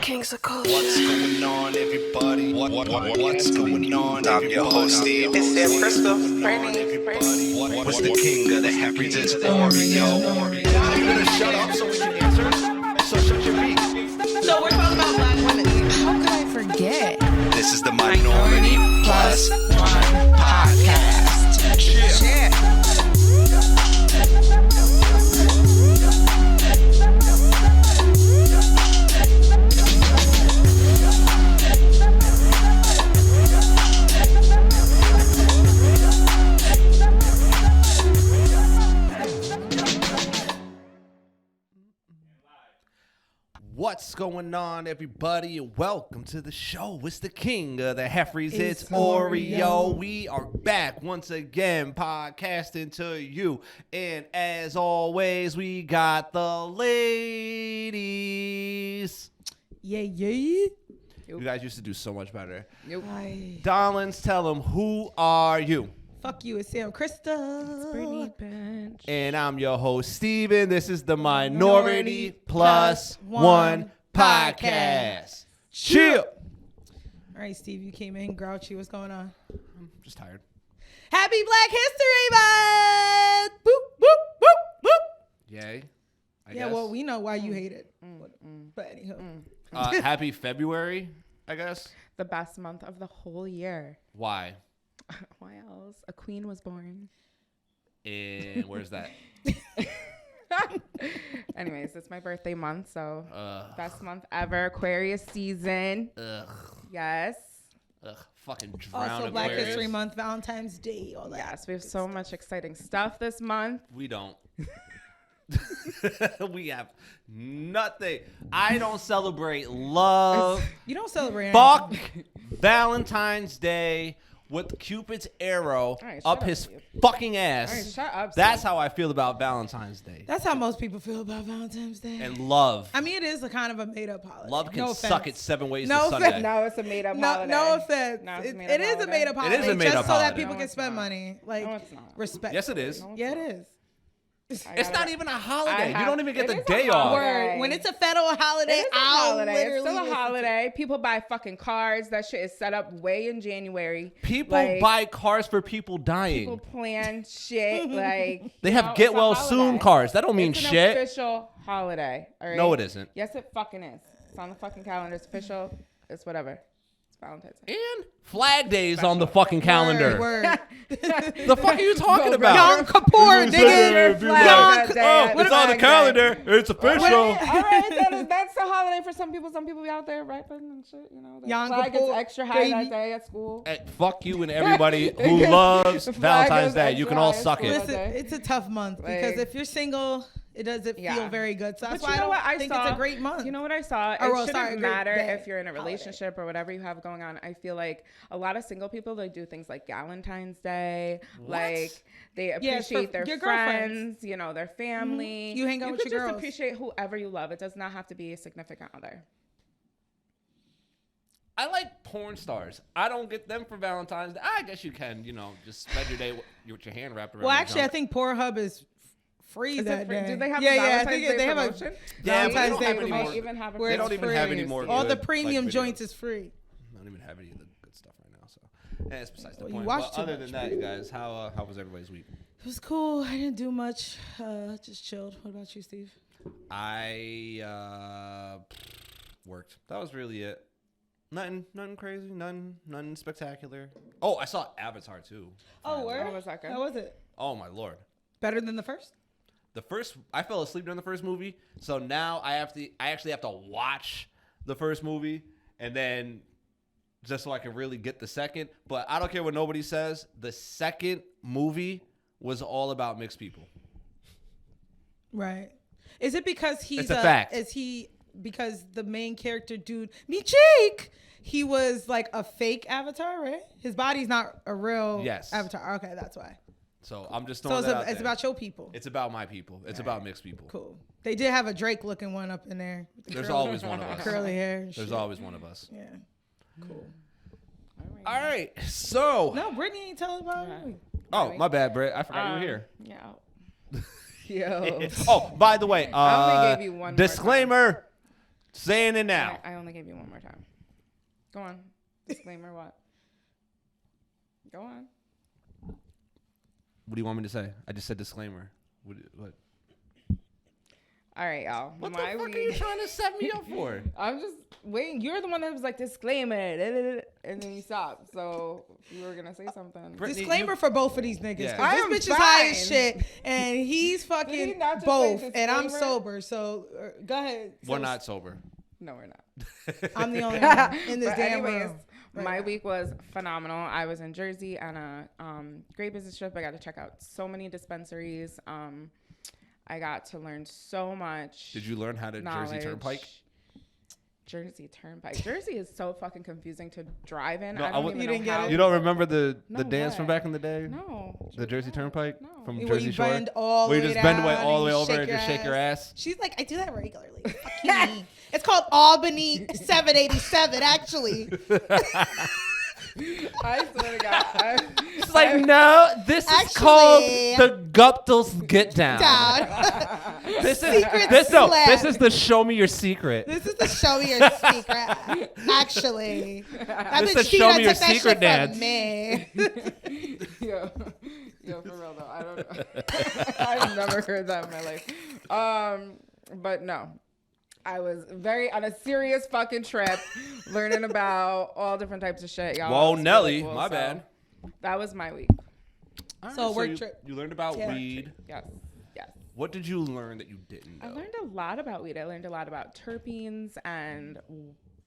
Kings of Culture. What's going on, everybody? What's going on, everybody? I'm your host, Steve. It's Sam Crystal. What's the king of the happy to Oreo? Are you gonna shut up so we can answer? So shut your beak. So we're talking about black women. How could I forget? This is the Minority Plus One podcast. Yeah. What's going on, everybody? Welcome to the show. It's the king of the Heffries. It's Oreo. We are back once again, podcasting to you. And as always, we got the ladies. Yeah. You guys used to do so much better. Hi. Darlings, tell them, who are you? Fuck you, it's Sam Crystal. Brittany Bench. And I'm your host, Steven. This is the Minority Plus One podcast. Chill. All right, Steve, you came in grouchy. What's going on? I'm just tired. Happy Black History Month! Boop, boop, boop, boop. Yay. I Yeah, guess. well, we know why you hate it. But anywho. Happy February, I guess. The best month of the whole year. Why? Why else? A queen was born. And where's that? Anyways, it's my birthday month, so Ugh. best month ever. Aquarius season. Ugh. Yes. Fucking drown Also, Black Aquarius. History Month, Valentine's Day, all that. Yes, we have so much exciting stuff this month. We don't. We have nothing. I don't celebrate love. You don't celebrate Fuck anything. Valentine's Day with Cupid's arrow right, shut up up, his Steve. fucking ass. All right, shut up, That's Steve. how I feel about Valentine's Day. That's how most people feel about Valentine's Day. And love. I mean, it is a kind of a made-up holiday. Love can No suck offense. it 7 ways No to Sunday. offense. No, it's a made-up No, holiday. no offense. No, it's a It made-up is a holiday. made-up holiday. It is a made-up just so that holiday. people No, can it's spend not. money. Like, No, it's not. respect. Yes, it is. No, it's Yeah, not. it is. It's not even a holiday. You have- don't even get it the is a day off. holiday. Word. When it's a federal holiday, It is a I'll holiday. It's literally still a listen to holiday. People buy fucking cars. That shit is set up way in January. People Like, buy cars for people dying. People plan shit like They you have know, get it's a well holiday. soon cars. That don't mean it's shit. An official holiday. All right. No, it isn't. Yes, it fucking is. It's on the fucking calendar. It's official. It's whatever. It's Valentine's Day. And Flag Day's on the fucking calendar. Word. The fuck are you talking Go, about? Yom Kippur, nigga. Flag Day. Oh, it's on the calendar. It's official. All right, that's a holiday for some people. Some people be out there rapping and shit. You know, the Yom flag gets Kippur, extra high baby. that day at school. Hey, fuck you and everybody who loves The flag Valentine's is Day. You extra can all high suck school. it. Listen, it's a tough month because Like- if you're single, it doesn't feel Yeah. very good. So that's But why you know what I I don't think saw? it's a great month. You know what I saw? It Or, well, shouldn't sorry, a great matter day, if you're in a holiday. relationship or whatever you have going on. I feel like a lot of single people, they do things like Valentine's Day. Like they Yeah, it's for appreciate their your girlfriends. friends, you know, their family. You hang out with could your just girls. appreciate whoever you love. It does not have to be a significant other. I like porn stars. I don't get them for Valentine's Day. I guess you can, just spend your day with your hand wrapped around Well, your actually, I junk. think Pornhub is free Is that it free? day. Do they have yeah, a yeah, I Valentine's think Day they have a promotion? Yeah, but they Valentine's don't Day have any promotion. more. Even have a Where They it's don't even free. have any more. All the good, premium like, joints videos. is free. I don't even have any of the good stuff right now. So, it's besides the Well, you point. watch But too other much. than that, you guys, how was everybody's week? It was cool. I didn't do much. Just chilled. What about you, Steve? I worked. That was really it. Nothing crazy. Nothing spectacular. Oh, I saw Avatar too. Oh, where? How was that good? How was it? Oh my lord. Better than the first? I fell asleep during the first movie, so now I actually have to watch the first movie and then just so I can really get the second. But I don't care what nobody says. The second movie was all about mixed people. Right. Is it because he's It's a fact. Is he because the main character dude, me cheek, he was like a fake avatar, right? His body's not a real Yes. avatar. Okay, that's why. So I'm just So throwing that out it's there. about your people. It's about my people. It's about mixed people. Cool. They did have a Drake looking one up in there. with the There's curly- always one of us. curly hair. and There's shit. always one of us. Yeah. Cool. All right. So. No, Brittany ain't tell us about it. Oh, my bad, Britt. I forgot you were here. Yeah. Yo. Oh, by the way, I only gave you one more disclaimer. Saying it now. I only gave you one more time. Go on. Disclaimer what? Go on. What do you want me to say? I just said disclaimer. What? All right, y'all. What the fuck are you trying to set me up for? I'm just waiting. You're the one that was like, disclaimer, and then you stopped. So you were going to say something. Brittany, Disclaimer for both of these niggas. Yeah. 'Cause I am this bitch is high as fine. shit, and he's Did he fucking not just both, say and I'm disclaimer? sober. So go ahead. We're So not sober. No, we're not. I'm the only one in this But damn anyways, room. right my now. week was phenomenal. I was in Jersey on a great business trip. I got to check out so many dispensaries. I got to learn so much. Did you learn how to Jersey Turnpike? Jersey Turnpike. Jersey is so fucking confusing to drive in. No, I don't you even didn't know get how. it? You don't remember the No, dance from what? back in the day? No. The Jersey Turnpike No. from Where Jersey you Shore? bend all Where the you way just bend away down all the way and over shake and just shake your ass? She's like, I do that regularly. Fuck you, mean. It's called Albany 787, actually. I swear to God. It's like, no, this is Actually- called the Guptals Get Down. Down. This is Secret this slap. is the show me your secret. This is the show me your secret. Actually, that This bitch is show Tina me your took that secret shit dance. from me. Yo, for real though. I don't know. I've never heard that in my life. But no. I was very on a serious fucking trip, learning about all different types of shit. Y'all. Whoa, It was Nelly, really cool. my So, bad. That was my week. So work you, trip. You learned about Yeah. weed. Yes. Yes. What did you learn that you didn't know? I learned a lot about weed. I learned a lot about terpenes and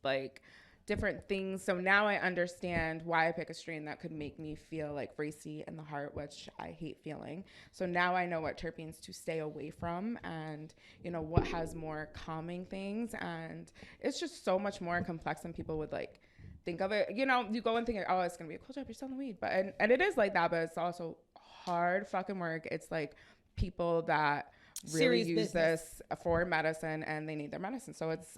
like different things. So now I understand why I pick a strain that could make me feel like racy in the heart, which I hate feeling. So now I know what terpenes to stay away from and, you know, what has more calming things. And it's just so much more complex than people would like think of it. You know, you go and think, oh, it's going to be a cool job. You're selling weed. But, and it is like that, but it's also hard fucking work. It's like people that really Serious use business. this for medicine and they need their medicine. So it's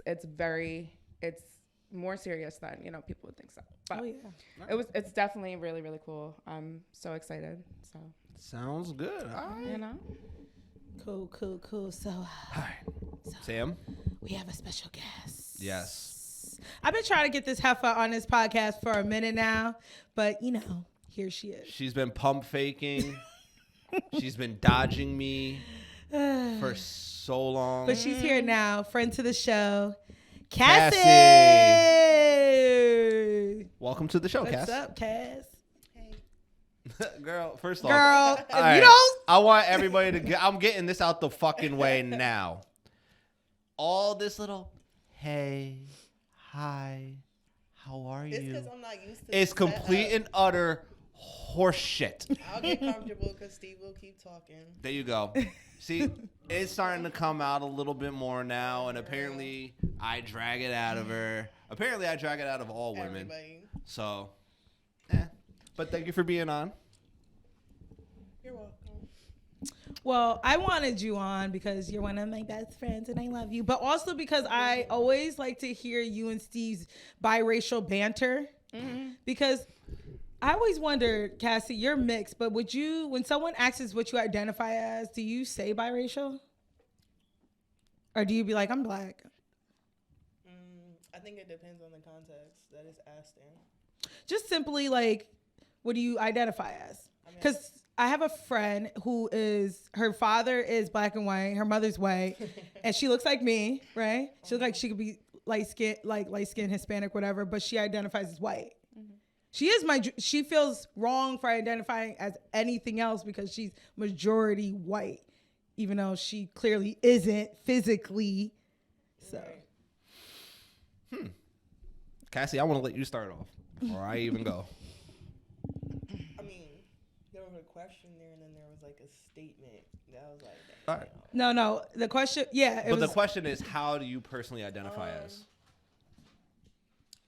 more serious than, you know, people would think so. But Oh yeah. it's definitely really, really cool. I'm so excited. So, Sounds good. All right. you know, Cool. So Hi. Sam? we have a special guest. Yes. I've been trying to get this heifer on this podcast for a minute now, but you know, here she is. She's been pump faking. She's been dodging me for so long. But she's here now, friend to the show, Cassie. Cassie. Welcome to the show, What's Cass. up, Cass? Girl, first off. Girl, if all right, you don't, I want everybody to get, I'm getting this out the fucking way now. All this little, hey, hi, how are It's you? because I'm not used to It's the complete setup. and utter horseshit. I'll get comfortable because Steve will keep talking. There you go. See, it's starting to come out a little bit more now, and apparently I drag it out of her. Apparently I drag it out of all women. Everybody. So, but thank you for being on. You're welcome. well, I wanted you on because you're one of my best friends and I love you, but also because I always like to hear you and Steve's biracial banter. Because I always wondered, Cassie, you're mixed, but would you, when someone asks what you identify as, do you say biracial? Or do you be like, I'm black? I think it depends on the context that it's asked in. Just simply like, what do you identify as? Because I have a friend who is, her father is black and white, her mother's white, and she looks like me, right? She looks like she could be light skin, Hispanic, whatever, but she identifies as white. She feels wrong for identifying as anything else because she's majority white, even though she clearly isn't physically. So, Cassie, I want to let you start off before I even go. I mean, there was a question there, and then there was like a statement that was like, All right. no, the question, yeah. But the question is, how do you personally identify as?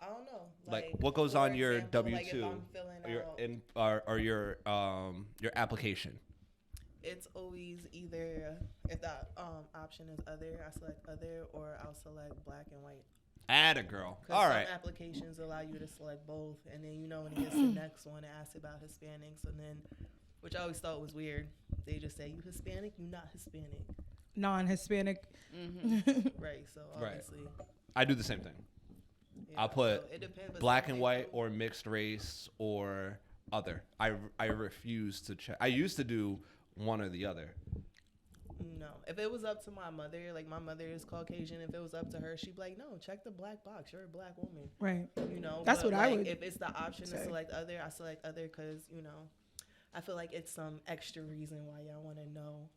I don't know. Like, what goes for on your example, W-2 like if I'm filling or out, your application? it's always either if that option is other, I select other, or I'll select black and white. Add a girl. 'Cause All some right. applications allow you to select both, and then you know when it gets to the next one, it asks about Hispanics, and then, which I always thought was weird. They just say you Hispanic, you not Hispanic. non-Hispanic. Right. So obviously, I do the same thing. yeah, I'll put so it depends, but black some and white people- or mixed race or other. I refuse to check. I used to do one or the other. No, if it was up to my mother, like my mother is Caucasian, if it was up to her, she'd be like, no, check the black box. You're a black woman. Right. You know, That's but what I like, would if it's the option say. to select other, I select other because, you know, I feel like it's some extra reason why y'all want to know,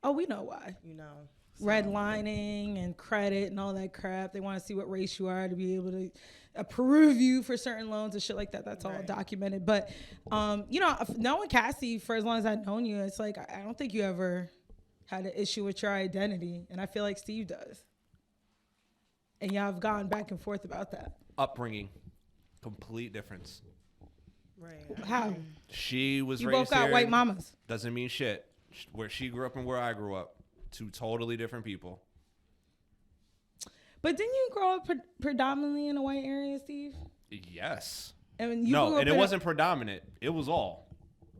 Oh, we know why. you know. So, Redlining and credit and all that crap. They want to see what race you are to be able to approve you for certain loans and shit like that. That's all Right. documented. But, you know, knowing Cassie for as long as I've known you, it's like, I don't think you ever had an issue with your identity. And I feel like Steve does. And y'all have gone back and forth about that. Upbringing, complete difference. Right. How? She was You raised both got here, white mamas. Doesn't mean shit. Where she grew up and where I grew up, two totally different people. But didn't you grow up predominantly in a white area, Steve? Yes. And you No, grew up and it in wasn't predominant. It was all.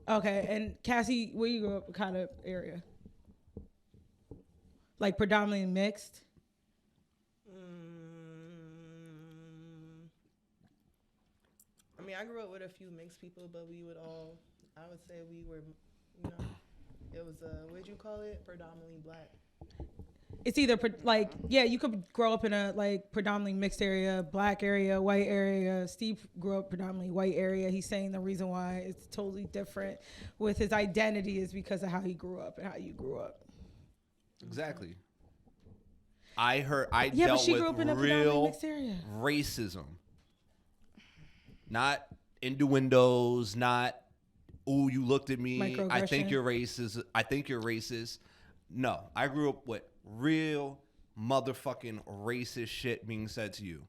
Okay, and Cassie, where you grew up, what kind of area? Like predominantly mixed? I mean, I grew up with a few mixed people, but we would all, I would say we were, you know, it was what'd you call it? Predominantly black. It's either like, yeah, you could grow up in a like predominantly mixed area, black area, white area. Steve grew up predominantly white area. He's saying the reason why it's totally different with his identity is because of how he grew up and how you grew up. Exactly. I Yeah, but dealt she with grew up in a predominantly real mixed area. racism. Not innuendos, not, ooh, you looked at me. I think Microaggression. you're racist. I think you're racist. No, I grew up with real motherfucking racist shit being said to you.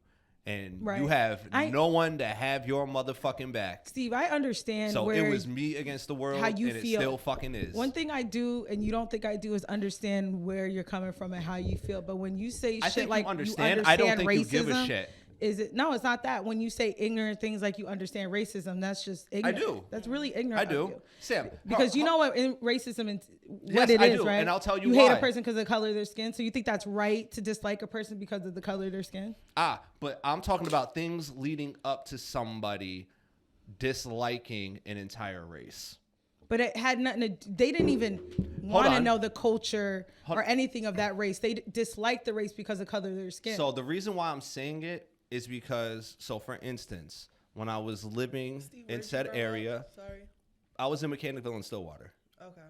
And Right. you have I- no one to have your motherfucking back. Steve, I understand So where it was me against the world, how you and feel. it still fucking is. One thing I do, and you don't think I do, is understand where you're coming from and how you feel. But when you say I shit think like you understand. I don't think racism, you give a shit. Is it? No, it's not that. When you say ignorant things like you understand racism, that's just ignorant. do. That's really ignorant. I of do. you. Sam. Because you know what in racism and Yes, what it I is, do, right? and I'll tell you You hate why. a person because of the color of their skin. So you think that's right to dislike a person because of the color of their skin? But I'm talking about things leading up to somebody disliking an entire race. But it had nothing to. They didn't even want to on. know the culture or anything of that race. They disliked the race because of the color of their skin. So the reason why I'm saying it is because, so for instance, when I was living Steve, in where'd you said grow area, up? Sorry. I was in Mechanicville and Stillwater. Okay.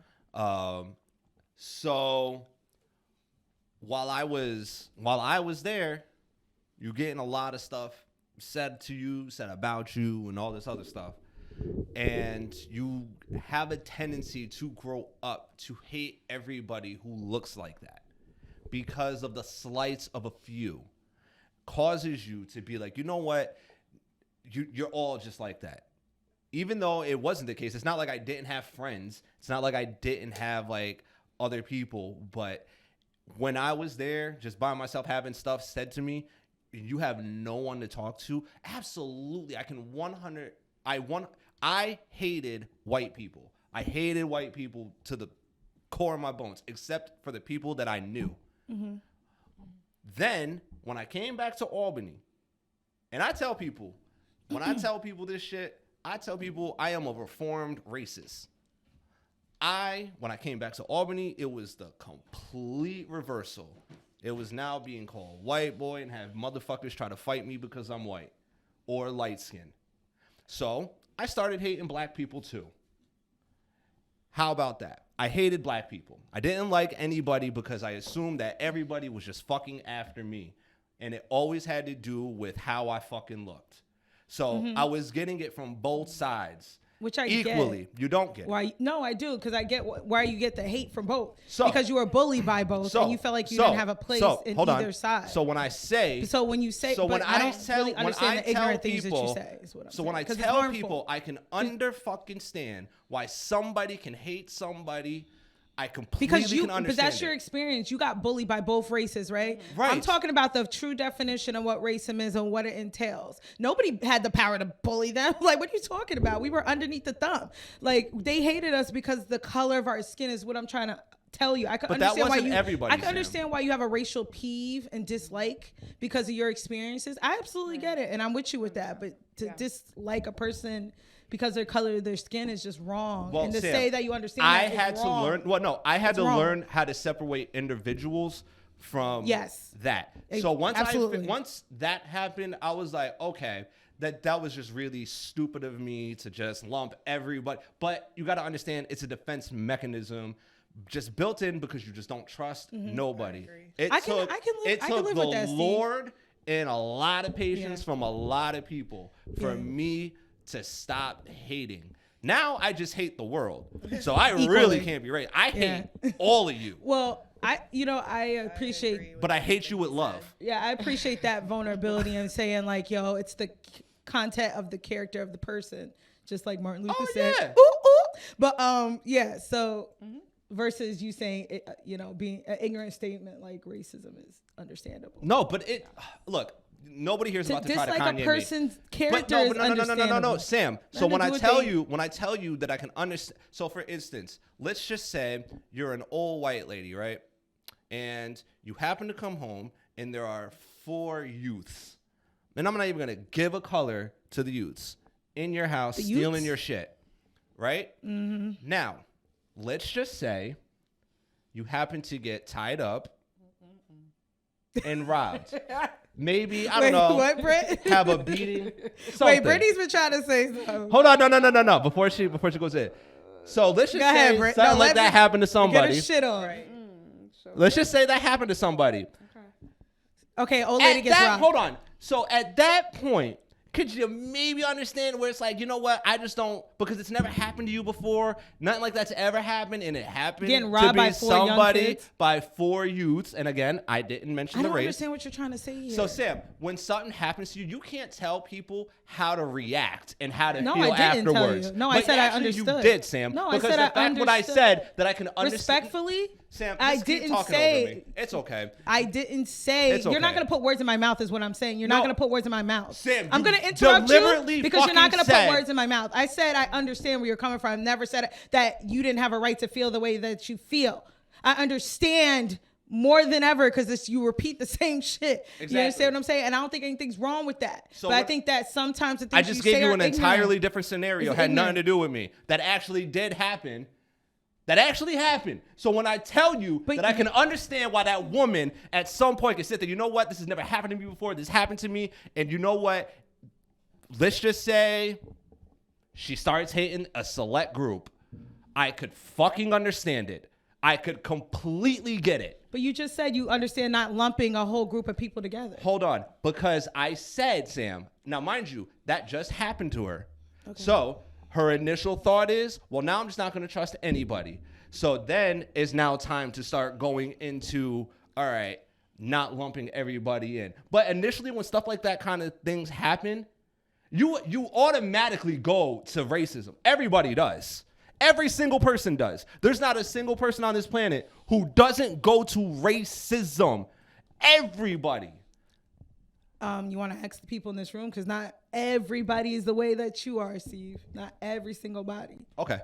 So while I was there, you're getting a lot of stuff said to you, said about you, and all this other stuff. And you have a tendency to grow up to hate everybody who looks like that because of the slights of a few. Causes you to be like, you know what? You're all just like that. Even though it wasn't the case. It's not like I didn't have friends. It's not like I didn't have like other people. But when I was there, just by myself having stuff said to me, you have no one to talk to. Absolutely. I hated white people. I hated white people to the core of my bones, except for the people that I knew. Mm-hmm. Then when I came back to Albany, and I tell people, when I tell people this shit, I tell people I am a reformed racist. When I came back to Albany, it was the complete reversal. It was now being called white boy and have motherfuckers try to fight me because I'm white or light skinned. So I started hating black people too. How about that? I hated black people. I didn't like anybody because I assumed that everybody was just fucking after me. And it always had to do with how I fucking looked. So I was getting it from both sides. Which I equally. get. You don't get it. Why? No, I do, because I get why you get the hate from both. So- because you were bullied by both, and you felt like you didn't have a place in either side. So when I say, So when you say, so but when I don't tell, really understand the ignorant things people, that you say. Is what I'm so saying. when I 'Cause it's tell harmful. people, I can fucking stand why somebody can hate somebody. I completely Because you, can understand but that's it. your experience. You got bullied by both races, right? Right. I'm talking about the true definition of what racism is and what it entails. Nobody had the power to bully them. Like, what are you talking about? We were underneath the thumb. Like, they hated us because the color of our skin is what I'm trying to tell you. I can But that understand why wasn't you. everybody, I can Sam. understand why you have a racial peeve and dislike because of your experiences. I absolutely get it, and I'm with you with that. But to dislike a person because of the color of their skin is just wrong. Well, and to Sam, say that you understand I that had is to wrong. learn. Well, no, I had It's to wrong. learn how to separate individuals from that. So once Absolutely. once that happened, I was like, okay, that was just really stupid of me to just lump everybody. But you got to understand, it's a defense mechanism just built in because you just don't trust nobody. It I can took live the with that, Steve. Lord and a lot of patience from a lot of people for Yeah. me to stop hating. Now I just hate the world. So I Equally. really can't be right. I hate all of you. Well, I appreciate. But I hate you with love. Yeah, I appreciate that vulnerability and saying like, yo, it's the content of the character of the person, just like Martin Luther said. yeah. Ooh, ooh. But yeah. So versus you saying, being an ignorant statement like racism is understandable. No, but look, nobody here's about to try to dislike Kanye a me. person's character But no, is but no, understandable. Sam. So Nothing when to I do with tell they- you that I can understand. So for instance, let's just say you're an old white lady, right? And you happen to come home and there are 4 youths. And I'm not even gonna give a color to the youths in your house stealing youths? your shit, right? Mm-hmm. Now, let's just say you happen to get tied up and robbed. Maybe, I don't know. What, Britt? Have a beating. Something. Wait, Brittany's been trying to say something. Hold on, no. Before she goes in. So let's just Go ahead, say Britt. something No, like let that me happened to Get somebody. her shit on. Let's just say that happened to somebody. Okay, old lady gets robbed. Hold on. So at that point, could you maybe understand where it's like, you know what? I just don't, because it's never happened to you before. Nothing like that's ever happened, and it happened Getting to robbed be by 4 young somebody kids? by 4 youths. And again, I didn't mention I the don't race. understand what you're trying to say here. So Sam, when something happens to you, you can't tell people how to react and how to No, feel I didn't tell afterwards. you. No, I But said I actually understood. You did, Sam. No, I because said the I fact what I understood. said that I can understand. Respectfully, Sam, I just keep didn't talking say. over me. It's okay. I didn't say. It's You're not okay. going to put words in my mouth, is what I'm saying. You're not No. going to put words in my mouth. Sam, I'm you going to interrupt deliberately you because you're not going to fucking put said- words in my mouth. I said I understand where you're coming from. I never said that you didn't have a right to feel the way that you feel. I understand more than ever because you repeat the same shit. Exactly. You understand what I'm saying? And I don't think anything's wrong with that. So but I what- think that sometimes the things I just you gave say you are an ignorant. entirely different scenario. It's Had nothing ignorant. to do with me. That actually did happen. That actually happened. So when I tell you But that I can understand why that woman at some point can sit there, you know what? This has never happened to me before. This happened to me. And you know what? Let's just say she starts hating a select group. I could fucking understand it. I could completely get it. But you just said you understand not lumping a whole group of people together. Hold on. Because I said, Sam, now mind you, that just happened to her. Okay. So her initial thought is, well, now I'm just not going to trust anybody. So then it's now time to start going into, all right, not lumping everybody in. But initially when stuff like that kind of things happen, you automatically go to racism. Everybody does. Every single person does. There's not a single person on this planet who doesn't go to racism. Everybody. You want to ask the people in this room because not everybody is the way that you are, Steve. Not every single body. Okay.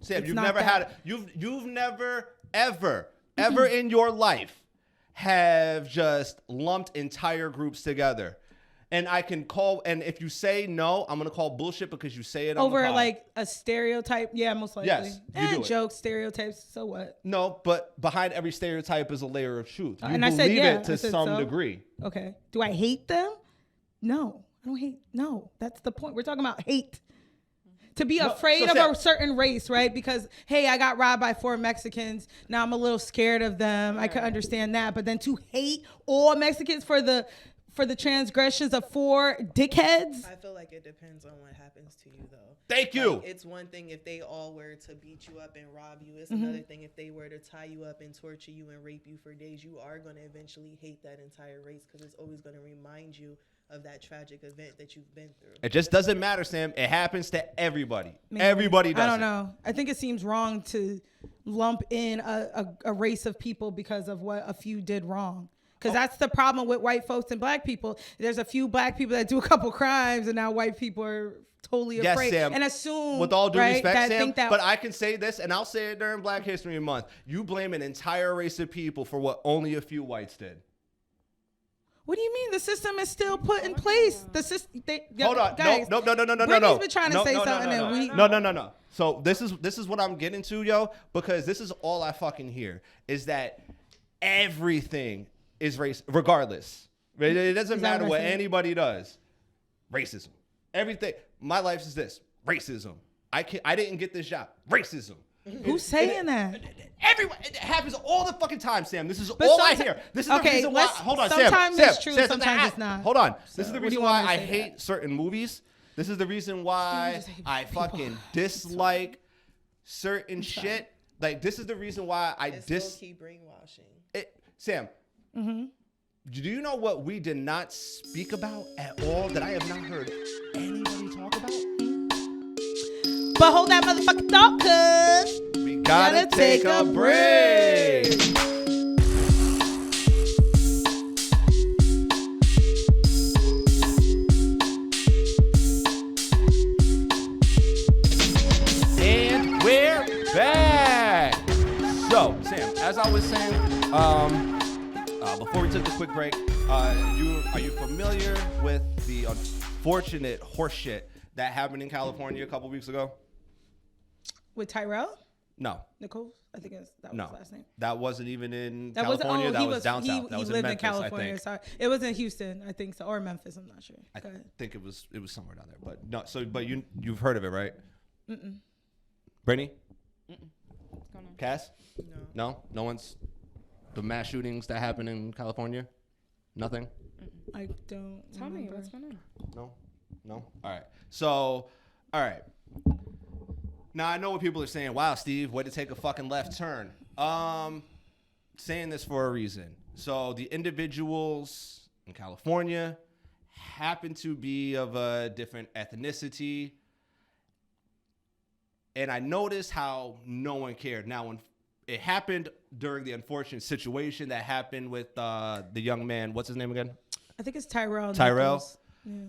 Sam, It's you've not never that. you've never ever in your life have just lumped entire groups together. And I can call, and if you say no, I'm going to call bullshit because you say it on the Over pod. like a stereotype. Yeah, most likely. Yes, you do it. Jokes, stereotypes. So what? No, but behind every stereotype is a layer of truth. You And I believe said, yeah, it to I said some so. degree. Okay. Do I hate them? No. I don't hate. No. That's the point. We're talking about hate. To be afraid so of Sam- a certain race, right? Because, hey, I got robbed by 4 Mexicans. Now I'm a little scared of them. I could understand that. But then to hate all Mexicans for the transgressions of 4 dickheads. I feel like it depends on what happens to you, though. Thank you. Like, it's one thing if they all were to beat you up and rob you. It's Mm-hmm. another thing if they were to tie you up and torture you and rape you for days. You are going to eventually hate that entire race because it's always going to remind you of that tragic event that you've been through. It just doesn't matter, Sam. It happens to everybody. Maybe. Everybody does I don't it. know. I think it seems wrong to lump in a race of people because of what a few did wrong. Because that's the problem with white folks and black people. There's a few black people that do a couple crimes, and now white people are totally afraid Sam, and assume, with all due respect, that Sam, think that, but I can say this, and I'll say it during Black History Month. You blame an entire race of people for what only a few whites did. What do you mean? The system is still put in place. The system. Hold on, guys, no. Brittany's been trying to say something, and we. No. So this is what I'm getting to, yo, because this is all I fucking hear is that everything is race, regardless. It doesn't matter what anybody does. Racism. Everything. My life is this. Racism. I didn't get this job. Racism. Who's saying that? Everyone. It happens all the fucking time, Sam. This is all I hear. This is the reason why. Hold on, sometimes Sam. it's true, sometimes it's not. Hold on. So, this is the what do reason you want why me to I say hate certain movies. This is the reason why I fucking dislike certain shit. Like, this is the reason why I low-key brainwashing. Sam, do you know what we did not speak about at all that I have not heard anybody talk about? But hold that motherfucking thought, cuz We gotta take a break. And we're back. So, Sam, as I was saying, before we took the quick break, are you familiar with the unfortunate horseshit that happened in California a couple weeks ago? with Tyrell, No. Nicole, I think that was his last name. That wasn't even in That California. wasn't. That was down south. That was in lived Memphis, in California. I think. Sorry, it was in Houston, I think so, or Memphis. I'm not sure. I think it was somewhere down there. But no. So, but you've heard of it, right? Brittany? What's going on? Cass? No. No one's. The mass shootings that happened in California. Nothing. I don't. Tell me remember. what's going on. No. All right. So, all right. Now I know what people are saying. Wow, Steve, way to take a fucking left turn. Saying this for a reason. So the individuals in California happen to be of a different ethnicity, and I noticed how no one cared. Now, when it happened during the unfortunate situation that happened with the young man, what's his name again? I think it's Tyrell. Tyrell. Nichols. Yeah.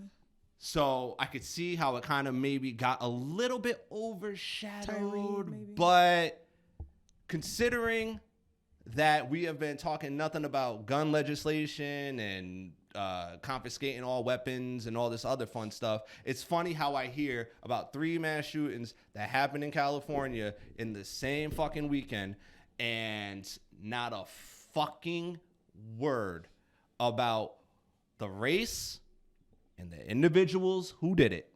So I could see how it kind of maybe got a little bit overshadowed, maybe. but considering that we have been talking nothing about gun legislation and confiscating all weapons and all this other fun stuff, it's funny how I hear about 3 mass shootings that happened in California in the same fucking weekend and not a fucking word about the race and the individuals who did it.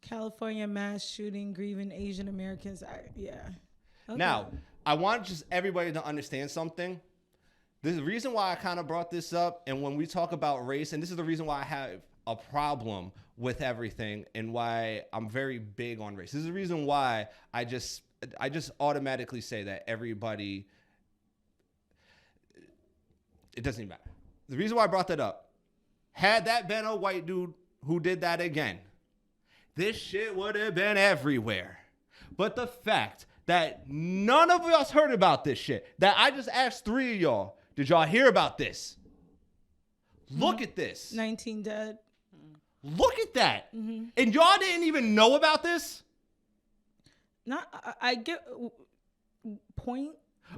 California mass shooting, grieving Asian Americans. Yeah. Okay. Now, I want just everybody to understand something. The reason why I kind of brought this up, and when we talk about race, and this is the reason why I have a problem with everything and why I'm very big on race. This is the reason why I just automatically say that everybody, it doesn't even matter. The reason why I brought that up, had that been a white dude who did that again, this shit would have been everywhere. But the fact that none of us heard about this shit, that I just asked 3 of y'all, did y'all hear about this? Look at this. 19 dead. Look at that. And y'all didn't even know about this? I get point.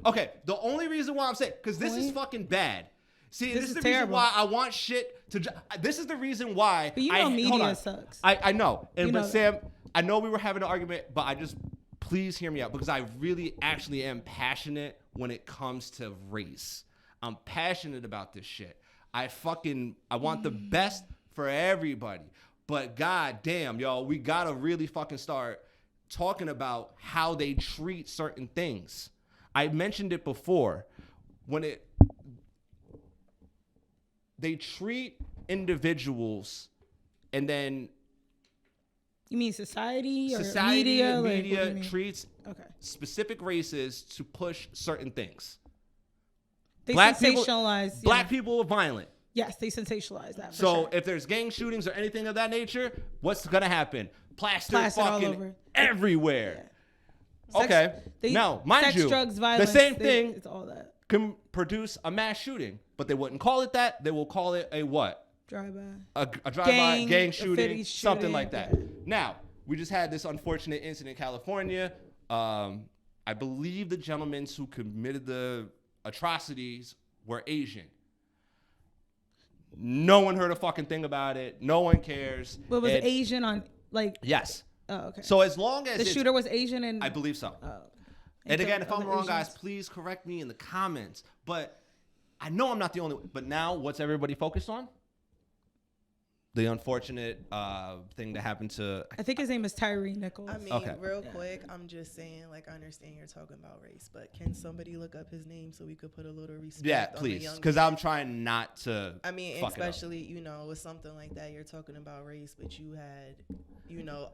Okay, the only reason why I'm saying, because this is fucking bad. See, this is the terrible. reason why I want shit to. This is the reason why. But you know media sucks. I know, and but know Sam, I know we were having an argument, but please hear me out because I really actually am passionate when it comes to race. I'm passionate about this shit. I want the best for everybody. But goddamn, y'all, we gotta really fucking start talking about how they treat certain things. I mentioned it before. They treat individuals and then You mean society or society media? and Like, media what do you mean? treats Okay. specific races to push certain things. They Black people- sensationalize. Black people are violent. Yes, they sensationalize that. For So sure. if there's gang shootings or anything of that nature, what's gonna happen? Plaster all fucking over. everywhere. Sex- Okay. they- Now, mind sex, you, drugs, violence, the same thing. It's all that. can produce a mass shooting, but they wouldn't call it that. They will call it a what? Drive-by. A drive-by, gang shooting, something like that. yeah. Now, we just had this unfortunate incident in California. I believe the gentlemen who committed the atrocities were Asian. No one heard a fucking thing about it. No one cares. But was Asian on, like... Yes. Oh, okay. So as long as the shooter was Asian and... I believe so. Oh. And again, if I'm wrong, Asians? guys, please correct me in the comments. But I know I'm not the only one. But now, what's everybody focused on? The unfortunate thing that happened to... I think his name is Tyree Nichols. I mean, real quick, I'm just saying, like, I understand you're talking about race, but can somebody look up his name so we could put a little respect Yeah, on the please. young Because man? I'm trying not to I mean, fuck it up. especially, you know, with something like that, you're talking about race, but you had, you know,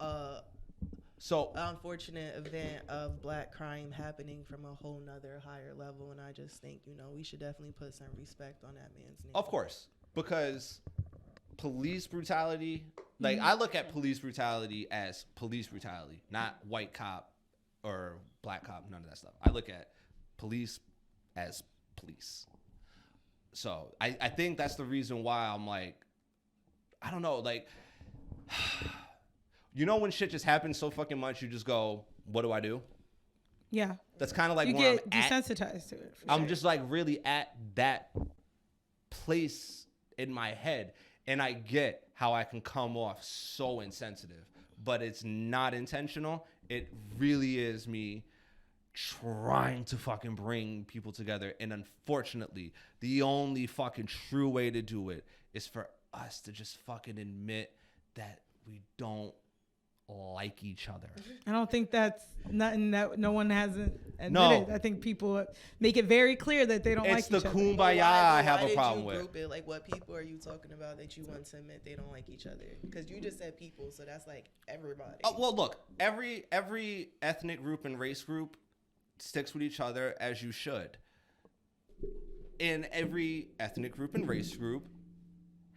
So unfortunate event of black crime happening from a whole nother higher level. And I just think, you know, we should definitely put some respect on that man's name. of course, because police brutality, like I look at police brutality as police brutality, not white cop or black cop, none of that stuff. I look at police as police. So I think that's the reason why I'm like, I don't know, like, you know, when shit just happens so fucking much, you just go, what do I do? Yeah. That's kind of like You where get I'm at. desensitized to it. I'm just like really at that place in my head. And I get how I can come off so insensitive, but it's not intentional. It really is me trying to fucking bring people together. And unfortunately, the only fucking true way to do it is for us to just fucking admit that we don't like each other. I don't think that's nothing that no one hasn't admitted. No. I think people make it very clear that they don't like It's each the other. kumbaya I have Why a did problem you with. group it? Like, what people are you talking about that you want to admit they don't like each other? Because you just said people, so that's like everybody. Well, look, every ethnic group and race group sticks with each other as you should. And every ethnic group and race group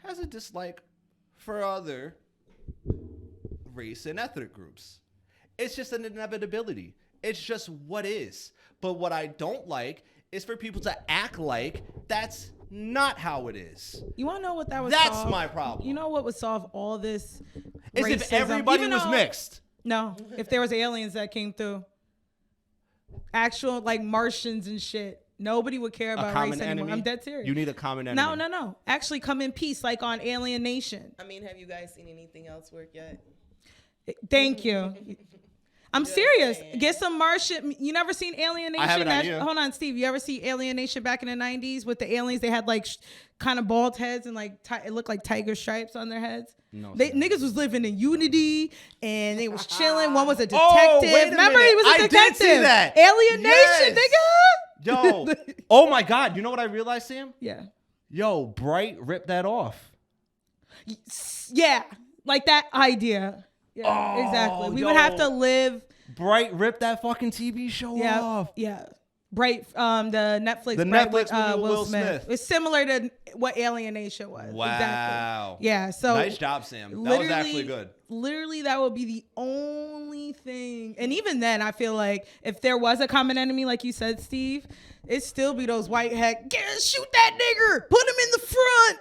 has a dislike for other race and ethnic groups. It's just an inevitability. It's just what is. But what I don't like is for people to act like that's not how it is. You want to know what that would That's solve? my problem. You know what would solve all this Is if racism? everybody Even was though- mixed. No, if there was aliens that came through. Actual, like, Martians and shit. Nobody would care about race anymore. I'm dead serious. You need a common enemy. No. Actually come in peace, like on Alien Nation. I mean, have you guys seen anything else work yet? Thank you. I'm Just serious. saying. Get some Martian. You never seen Alien Nation? I have an idea. Hold on, Steve. You ever see Alien Nation back in the 90s with the aliens? They had like kind of bald heads and like it looked like tiger stripes on their heads. No, Niggas was living in unity and they was chilling. One was a detective. Oh, wait a Remember, minute. he was a I did detective. see that. Alien Yes. Nation, nigga. Yo. Oh my God. You know what I realized, Sam? Yeah. Yo, Bright ripped that off. Yeah. Like that idea. Yeah, Oh, exactly. We yo. would have to live. Bright ripped that fucking TV show Yeah, off. yeah. Bright, the Netflix. The Bright Netflix movie with Will Smith. It's similar to what Alien Nation was. Wow. Exactly. Yeah. So Nice job, Sam. That was actually good. Literally, that would be the only thing. And even then, I feel like if there was a common enemy, like you said, Steve, it'd still be those white heck. Shoot that nigger. Put him in the front.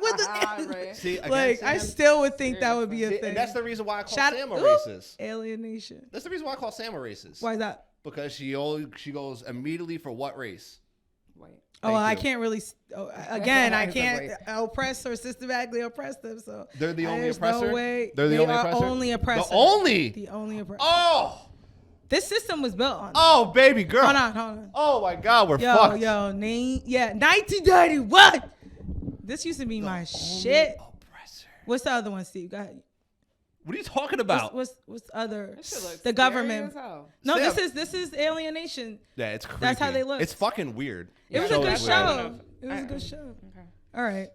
With the, Right. See, again, like, I Sam, still would think that would be a see, thing. and that's the reason why I call Shout- Sam a Ooh, racist. Alien Nation. That's the reason why I call Sam a racist. Why is that? Because she goes immediately for what race? White. Oh, Thank I you. can't really. Again, I It's can't like- oppress or systematically oppress them. So They're the only there's oppressor? No way. They're the they only are oppressor? only oppressor. The only? The only oppressor. Oh! This system was built on. Oh, baby girl. Hold on. Oh my God, we're Yo, fucked. name. Yeah, 1991. This used to be my shit. Oppressor. What's the other one, Steve? Go ahead. What are you talking about? What's the other? That shit looks The scary government. as hell. No, Sam. this is Alienation. Yeah, it's creepy. That's how they look. It's fucking weird. It was The a good is weird. show. It was a good show. Okay. All right,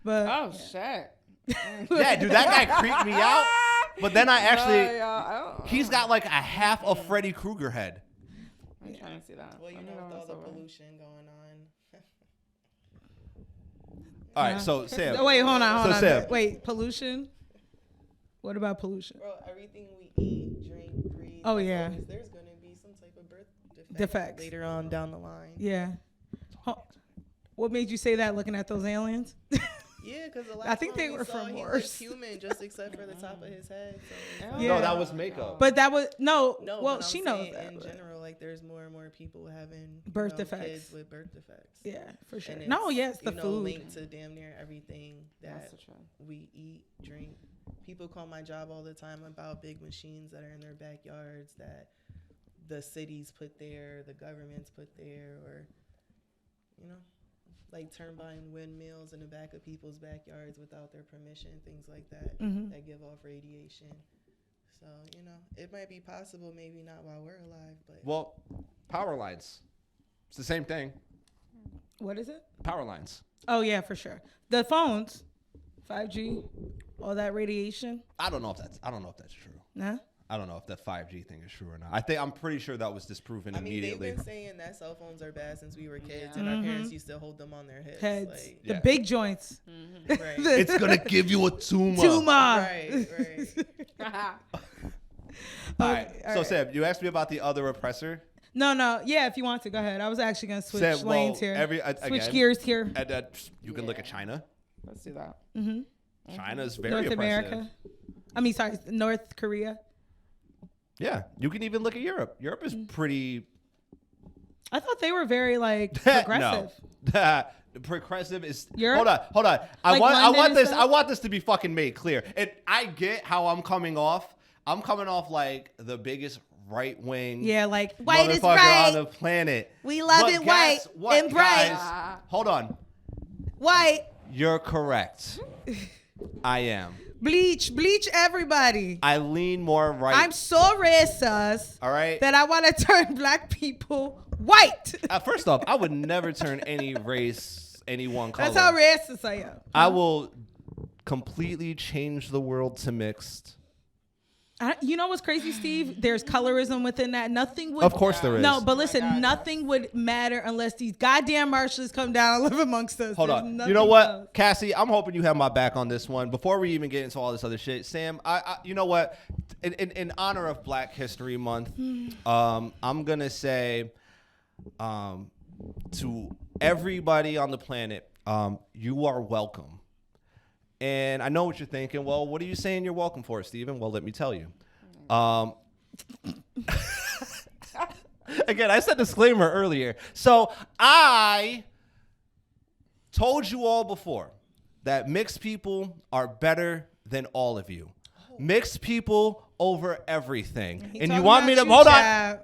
but Oh shit. Yeah, dude, that guy creeped me out. But then I actually, I don't, he's got like a half of Freddy Krueger head. I'm trying to see that. Well, you Let me know, with all what's the over. pollution going on. All right, so Sam. wait, hold on. Sam. Wait, pollution. What about pollution? Bro, everything we eat, drink, breathe. Oh, like, yeah. always, there's going to be some type of birth defect Defects. later on down the line. Yeah. What made you say that looking at those aliens? Yeah, because the last I think one they we were saw, from he Mars. looked human, just except for the top of his head. So Yeah. No, that was makeup. But that was no, well, but she I'm knows saying that. in but- general, like there's more and more people having Birth defects. kids with birth defects. Yeah, for sure. And No, yes, the you know, food. linked to damn near everything that That's true. we eat, drink. People call my job all the time about big machines that are in their backyards that the cities put there, the governments put there, or like turbine windmills in the back of people's backyards without their permission, things like that, that give off radiation. So, it might be possible, maybe not while we're alive, but Well, power lines. It's the same thing. What is it? Power lines. Oh yeah, for sure. The phones, 5G, all that radiation. I don't know if that's true. Nah. I don't know if that 5G thing is true or not. I'm pretty sure that was disproven immediately. they've been saying that cell phones are bad since we were kids, and our parents used to hold them on their hips. Heads. Like, The Yeah. big joints. right. It's gonna give you a tumor. Tumor. Right. All right. all So right. Sam, you asked me about the other oppressor. No. Yeah, if you want to, go ahead. I was actually gonna switch Sam, well, lanes here. Switch again, gears here. And you can look at China. Let's do that. China's very North oppressive. America. I mean, sorry, North Korea. Yeah, you can even look at Europe. Europe is pretty I thought they were very like progressive. No. Progressive is Europe? Hold on. I Like want London and this. stuff? I want this to be fucking made clear. And I get how I'm coming off. I'm coming off like the biggest right wing Yeah, like white is motherfucker right. on the planet. We love But it guess white what, and bright. guys? Hold on. White. You're correct. I am. Bleach everybody. I lean more right. I'm so racist all right. that I want to turn black people white. First off, I would never turn any race, any one color. That's how racist I am. I will completely change the world to mixed. You know what's crazy, Steve? There's colorism within that. Nothing would. Of course there is. No, but listen, nothing would matter unless these goddamn Marshalls come down and live amongst us. Hold There's on. You nothing know what, else. Cassie? I'm hoping you have my back on this one. Before we even get into all this other shit, Sam, I you know what? In honor of Black History Month, I'm gonna say, to everybody on the planet, you are welcome. And I know what you're thinking. Well, what are you saying you're welcome for, Steven? Well, let me tell you. Again, I said disclaimer earlier. So I told you all before that mixed people are better than all of you. Mixed people over everything. He And you talking want me about to you, hold on? child.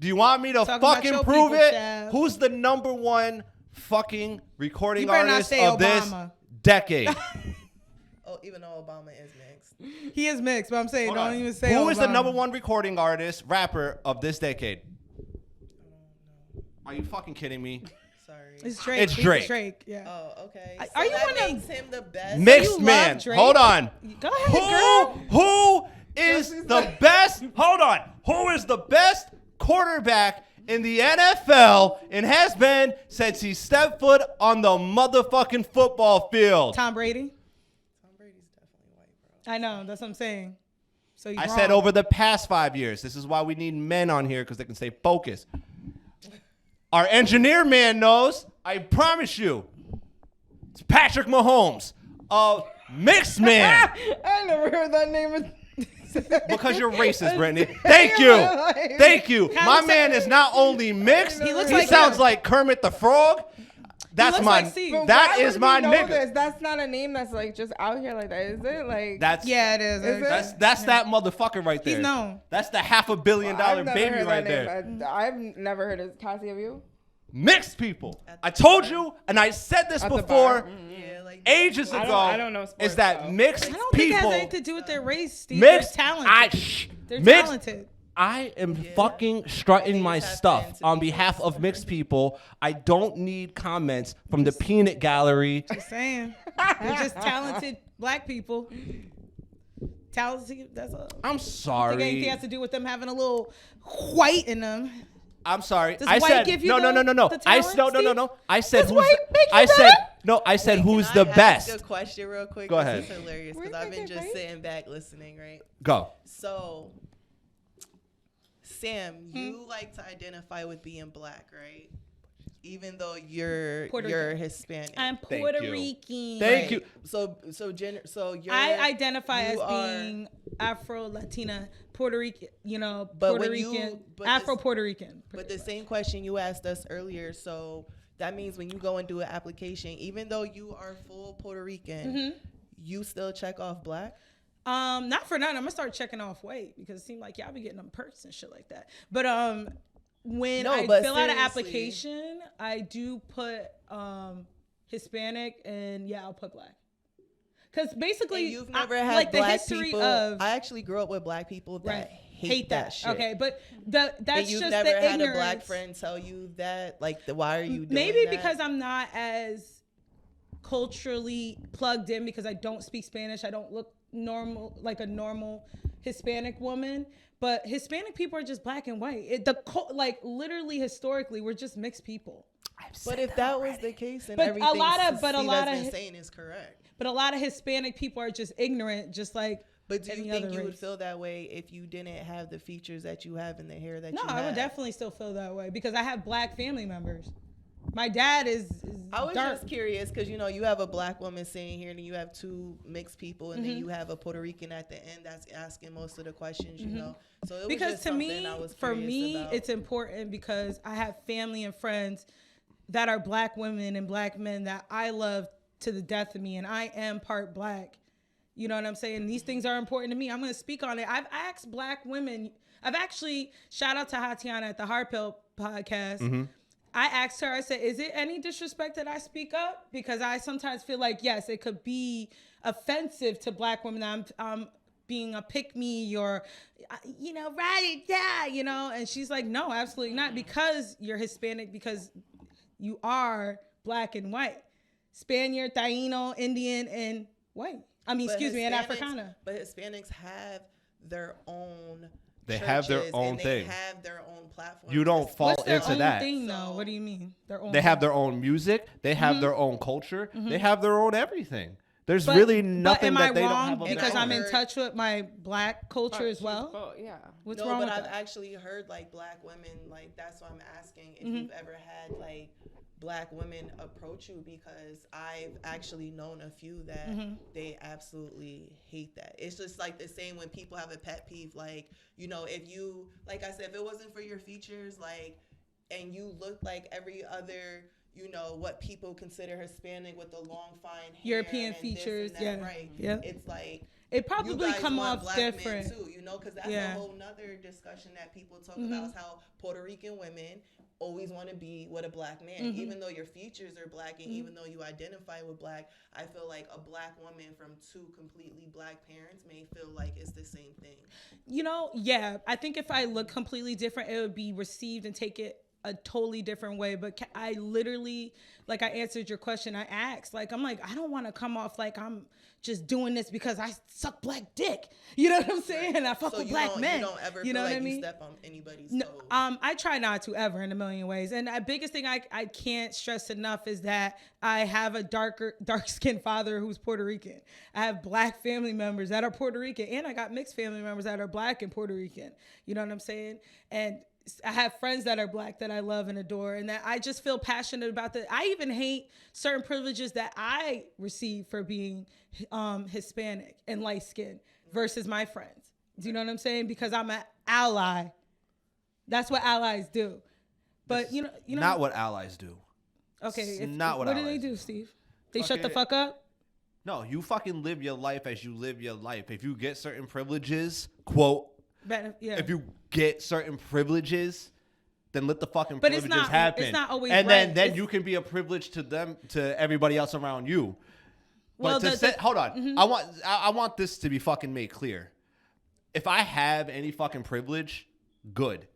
Do you want me to Talking about fucking your prove people, it? child. Who's the number one fucking recording You better not artist say of this Obama. decade? Oh, even though Obama is mixed. He is mixed, but I'm saying Hold don't on. even say Who is the Obama. number one recording artist, rapper of this decade? Are you fucking kidding me? Sorry. It's Drake. It's He's Drake. Drake. Yeah. Oh, okay. Are you that one of- makes him the best? Mixed love man. Drake? Hold on. Go ahead, girl. Who is the best? Hold on. Who is the best quarterback in the NFL and has been since he stepped foot on the motherfucking football field? Tom Brady. Tom Brady's definitely white, bro. I know. That's what I'm saying. So you're I wrong. said over the past 5 years. This is why we need men on here because they can stay focused. Our engineer man knows. I promise you. It's Patrick Mahomes, a mixed man. I never heard that name. Because you're racist, Brittany. Thank you. Thank you. My man is not only mixed, He looks he like sounds him. like Kermit the Frog. That's looks my like Steve. But that why is would my we know nigga. this? That's not a name that's like just out here like that, is it? Like That's Yeah, it is. Is it? that's that motherfucker right there. He's known. That's the $500 million I've never baby heard right that name. there. I've never heard of Cassie. Have you? Mixed people. I told you, and I said this At the before bar? Yeah, like ages I ago. don't- I don't know sports, is that though. mixed I don't think it people? has anything to do with their race, Steve. Mixed They're talented. They're mixed. talented. I am fucking strutting my just stuff happen to on be behalf of mixed people. I don't need comments from the peanut gallery. Just saying. They're just talented black people. Talented. That's all. I'm I think anything sorry. has to do with them having a little white in them. I'm sorry. Does I white said give you no. the I talent, no. Steve? I said Does who's white the, make you I said better? no. I said who's Can the I best. ask a question real quick? Go 'Cause ahead. It's hilarious because We're I've been thinking, just right? sitting back listening, right? Go. So, Sam, you like to identify with being black, right? even though you're Puerto Rican. Hispanic. I'm Thank Puerto you. Rican. Thank you. So you're. I identify you as are- being Afro Latina, Puerto Rican, But Puerto when you- Rican, but Afro this- Puerto Rican. But the same question you asked us earlier, so that means when you go and do an application, even though you are full Puerto Rican, you still check off black. Not for nothing. I'm gonna start checking off weight because it seemed like y'all be getting them perks and shit like that. But when No, I but fill out an seriously. application, I do put Hispanic and I'll put black. Because basically, And you've never had like the black history people. of I actually grew up with black people that hate that shit. Okay, but that's And you've just never the had ignorance. a black friend tell you that, like, why are you doing Maybe that? because I'm not as culturally plugged in because I don't speak Spanish. I don't look normal like a normal Hispanic woman. But Hispanic people are just black and white. Like literally historically, we're just mixed people. But if that was the case, then But a everything lot of- Steve but a lot has of- been saying is correct. But a lot of Hispanic people are just ignorant, just like But do any you think other you would race. feel that way if you didn't have the features that you have and the hair that No, you have? I would definitely still feel that way because I have black family members. My dad is I was dark. just curious because you have a black woman sitting here and you have two mixed people and Mm-hmm. then you have a Puerto Rican at the end that's asking most of the questions, So it was Because just to something me, I was for curious me, about. it's important because I have family and friends that are black women and black men that I love to the death of me, and I am part black. You know what I'm saying? These things are important to me. I'm going to speak on it. I've asked black women. I've actually, shout out to Hatiana at the Heart Pill podcast. I asked her, I said, is it any disrespect that I speak up? Because I sometimes feel like, yes, it could be offensive to black women. I'm being a pick-me or, ride or die, And she's like, no, absolutely not. Because you're Hispanic, because you are black and white. Spaniard, Taino, Indian, and white. And But Africana. Hispanics- But Hispanics have their own. They have their churches own and thing. They have their own platform. You don't fall What's their into own that. thing, though? So- What do you mean? Their own They have thing? their own music. They have their own culture. They have their own everything. There's But- really but nothing am that I they don't wrong have. of because their I'm own. in touch with my black culture as well? Yeah. What's No, wrong but with I've that? actually heard like black women, like that's why I'm asking if Mm-hmm. you've ever had like black women approach you because I've actually known a few that Mm-hmm. they absolutely hate that. It's just like the same when people have a pet peeve, like, if you, like I said, if it wasn't for your features, like, and you look like every other, what people consider Hispanic with the long, fine hair, European and features, this and that, yeah. right? Yeah. It's like, It you probably guys come want off black different. men too, because that's Yeah. a whole nother discussion that people talk about is how Puerto Rican women always want to be with a black man, even though your features are black and even though you identify with black. I feel like a black woman from two completely black parents may feel like it's the same thing. Yeah, I think if I look completely different, it would be received and take it a totally different way. But I literally, like I answered your question, I asked, I'm like, I don't want to come off like I'm just doing this because I suck black dick. You know what I'm saying? And I fuck So with you black don't, men. you don't ever You feel know like what I mean? you step on anybody's No, toes. I try not to ever in a million ways. And the biggest thing I can't stress enough is that I have a dark-skinned father who's Puerto Rican. I have black family members that are Puerto Rican, and I got mixed family members that are black and Puerto Rican. You know what I'm saying? And I have friends that are black that I love and adore, and that I just feel passionate about that. I even hate certain privileges that I receive for being Hispanic and light-skinned versus my friends. Do you know what I'm saying? Because I'm an ally. That's what allies do. But you know, Not what allies do. okay. It's not what do they allies do, do. Steve? They shut the Fucking- fuck up. No, you fucking live your life as you live your life. If you get certain privileges, quote, Yeah. if you get certain privileges, then let the fucking But it's privileges not- happen. it's not always and right. then It's- you can be a privilege to them, to everybody else around you. Well, But the- hold on, I want this to be fucking made clear. If I have any fucking privilege, good,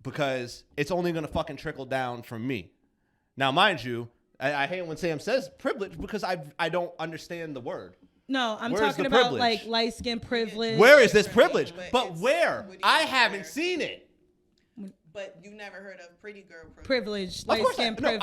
because it's only gonna fucking trickle down from me. Now, mind you, I hate when Sam says privilege because I don't understand the word. No, I'm Where's talking the about privilege? like light skin privilege. Where is this privilege? But But it's- where? what do you I mean haven't where? seen it. But you never heard of pretty girl privilege. privilege, Of light course, skin no, privilege.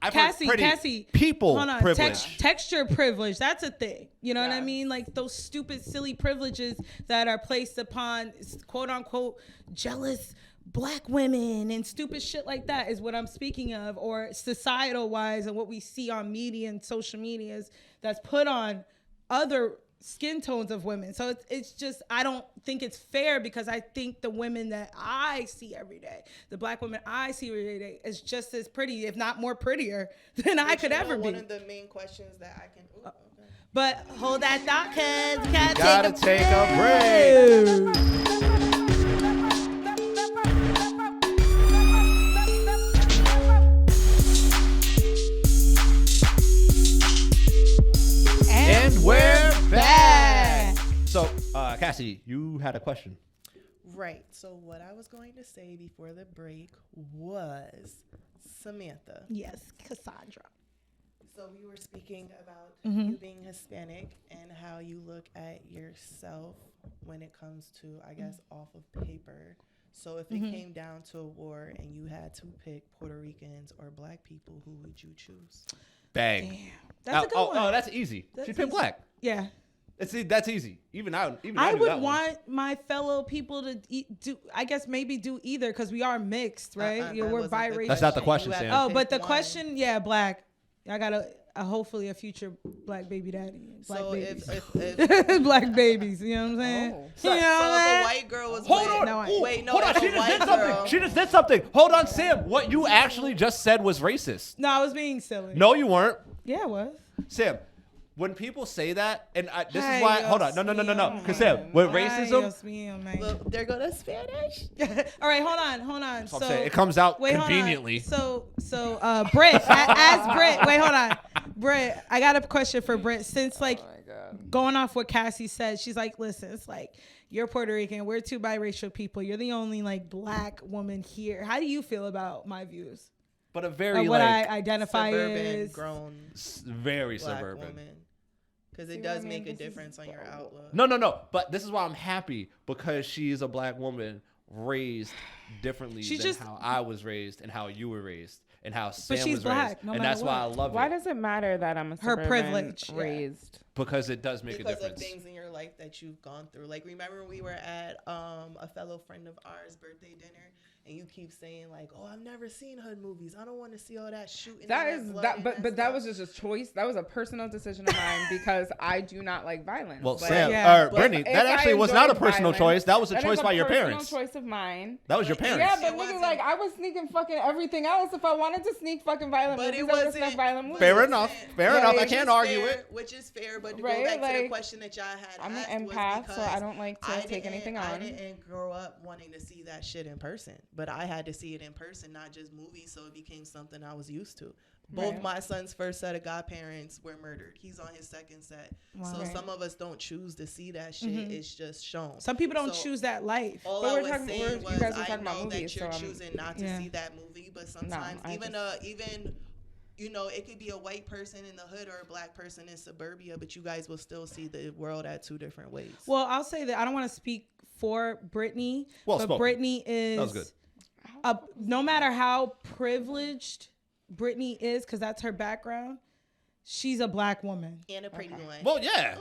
I've Cassie, heard pretty Cassie, people hold on. privilege. Texture privilege. That's a thing. You know what I Yes. mean? Like those stupid, silly privileges that are placed upon quote unquote jealous black women and stupid shit like that is what I'm speaking of, or societal wise and what we see on media and social medias that's put on other skin tones of women. So it's just, I don't think it's fair, because I think the women that I see every day, the black women I see every day, is just as pretty, if not more prettier than I could ever be. One of the main questions that I can. Okay. But hold that thought, cause Gotta take a break. And we're back. So, Cassie, you had a question. Right. So what I was going to say before the break was, Samantha. Yes, Cassandra. So we were speaking about you being Hispanic and how you look at yourself when it comes to, I guess, off of paper. So if it came down to a war and you had to pick Puerto Ricans or black people, who would you choose? Bang. Damn. That's a good one. Oh, that's easy. That's She picked easy. black. Yeah. That's easy. Even I I knew would that one. want my fellow people to do, I guess maybe do either, because we are mixed, right? That we're wasn't the biracial. That's not the question. question, You had Sam. to Oh, pick but the one. question, yeah, black. I got hopefully a future black baby daddy. Black So babies. if Black babies, you know what I'm saying? Oh. so You know what I'm if a saying? white girl was Hold with, on. No, Ooh, wait, no, hold on. if She a just white did something. girl, She just did something. Hold on, Sam. What you actually just said was racist. No, I was being silly. No, you weren't. Yeah, it was. Sam, when people say that, and this Ay, is why, hold on. Dios No. mío, Because Sam, with Ay, racism, Dios mío, man. look, there go to Spanish. All right, hold on. that's what I'm saying. It comes out Wait, hold on. conveniently. So, Britt, ask Britt. Wait, hold on. Britt, I got a question for Britt. Since, like, going off what Cassie said, she's like, listen, it's like, you're Puerto Rican. We're two biracial people. You're the only, like, black woman here. How do you feel about my views? But a very, Or what like, I identify Suburban, as? grown very black suburban. woman. Because See it what I does mean? make a This is difference on your outlook. No. But this is why I'm happy, because she is a black woman raised differently She's than just- how I was raised and how you were raised and how Sam she's was black, raised. no And matter that's why I what. love Why it. does it matter that I'm a Her suburban privilege, yeah. raised? Because it does make a Because of difference. things in your life that you've gone through. Like, remember we were at a fellow friend of ours' birthday dinner, and you keep saying, like, oh, I've never seen hood movies. I don't want to see all that shooting. That and is blood that, and but that stuff." was just a choice. That was a personal decision of mine because I do not like violence. Well, But Sam, Yeah. or But Brittany, if that I actually was not a enjoyed personal violence, choice. That was a that choice is by your personal parents. choice of mine. That was your But parents. Yeah, but It niggas, wasn't- like, I was sneaking fucking everything else. If I wanted to sneak fucking violent But movies, it I would wasn't. snuck violent movies. Fair enough. Fair enough. I Like, can't Which is argue fair, it. Which is fair, but to Right, go back to the like, question that y'all had I'm asked an was empath, so because I don't like to take anything I on. didn't grow up wanting to see that shit in person, but I had to see it in person, not just movies, so it became something I was used to. Both Right. my son's first set of godparents were murdered. He's on his second set. Wow. So Right. some of us don't choose to see that shit. It's just shown. Some people don't So choose that life. All But I we're was talking- saying you was, guys were I talking about know movies, that you're so I'm- choosing not to Yeah. see that movie, but sometimes I even just- you know, it could be a white person in the hood or a black person in suburbia, but you guys will still see the world at two different ways. Well, I'll say that I don't want to speak for Brittany, Well but spoken. Brittany is That was good. no matter how privileged Brittany is, because that's her background, she's a black woman. And a pretty one. Well, yeah.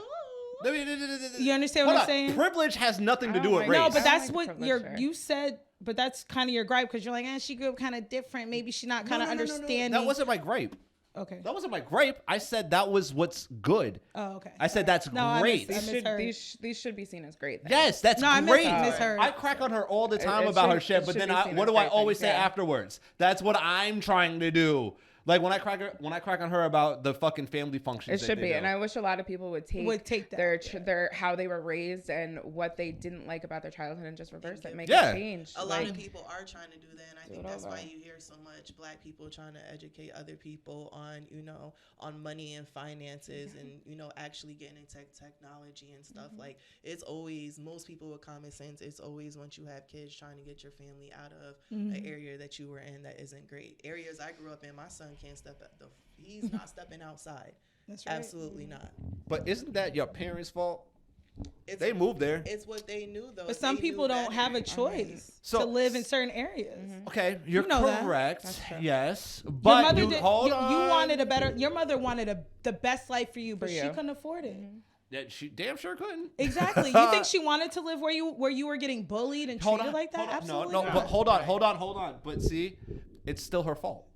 You understand what Hold I'm on. saying? Privilege has nothing to I do don't with like- race. No, but I that's don't like what the you're. privilege You said, but that's kind of your gripe, because you're like, she grew up kind of different. Maybe she not kind of understanding. That wasn't my gripe. Okay. That wasn't my gripe. I said that was what's good. Oh, okay. I said that's No, I great. missed- These should, misheard. these should be seen as great things. Yes, that's No, I great. misheard. I crack on her all the time it about her should- shit, it but should then be I, seen what as do I great always things, say yeah. afterwards? That's what I'm trying to do. Like when I crack on her about the fucking family functions. It that should they be, do. and I wish a lot of people would take that, their how they were raised and what they didn't like about their childhood and just reverse it, make Yeah. it change. A lot like, of people are trying to do that, and I think it that's all why out. you hear so much black people trying to educate other people on, you know, on money and finances, and you know, actually getting into technology and stuff. Like, it's always, most people with common sense, it's always once you have kids trying to get your family out of an area that you were in that isn't great. Areas I grew up in, my son can't step at he's not stepping outside. That's right. Absolutely not. But isn't that your parents' fault? It's, They moved there. It's what they knew, though. But some They people knew don't better. have a choice So- to live in certain areas. Okay, you're You know that. correct. That's true. Yes, Your but mother you did, hold you on. wanted a better. Your mother wanted the best life for you, but For she you. couldn't afford it. Yeah, she damn sure couldn't. Exactly. You think she wanted to live where you were getting bullied and treated like that? Absolutely No, not. but hold on. But see, it's still her fault.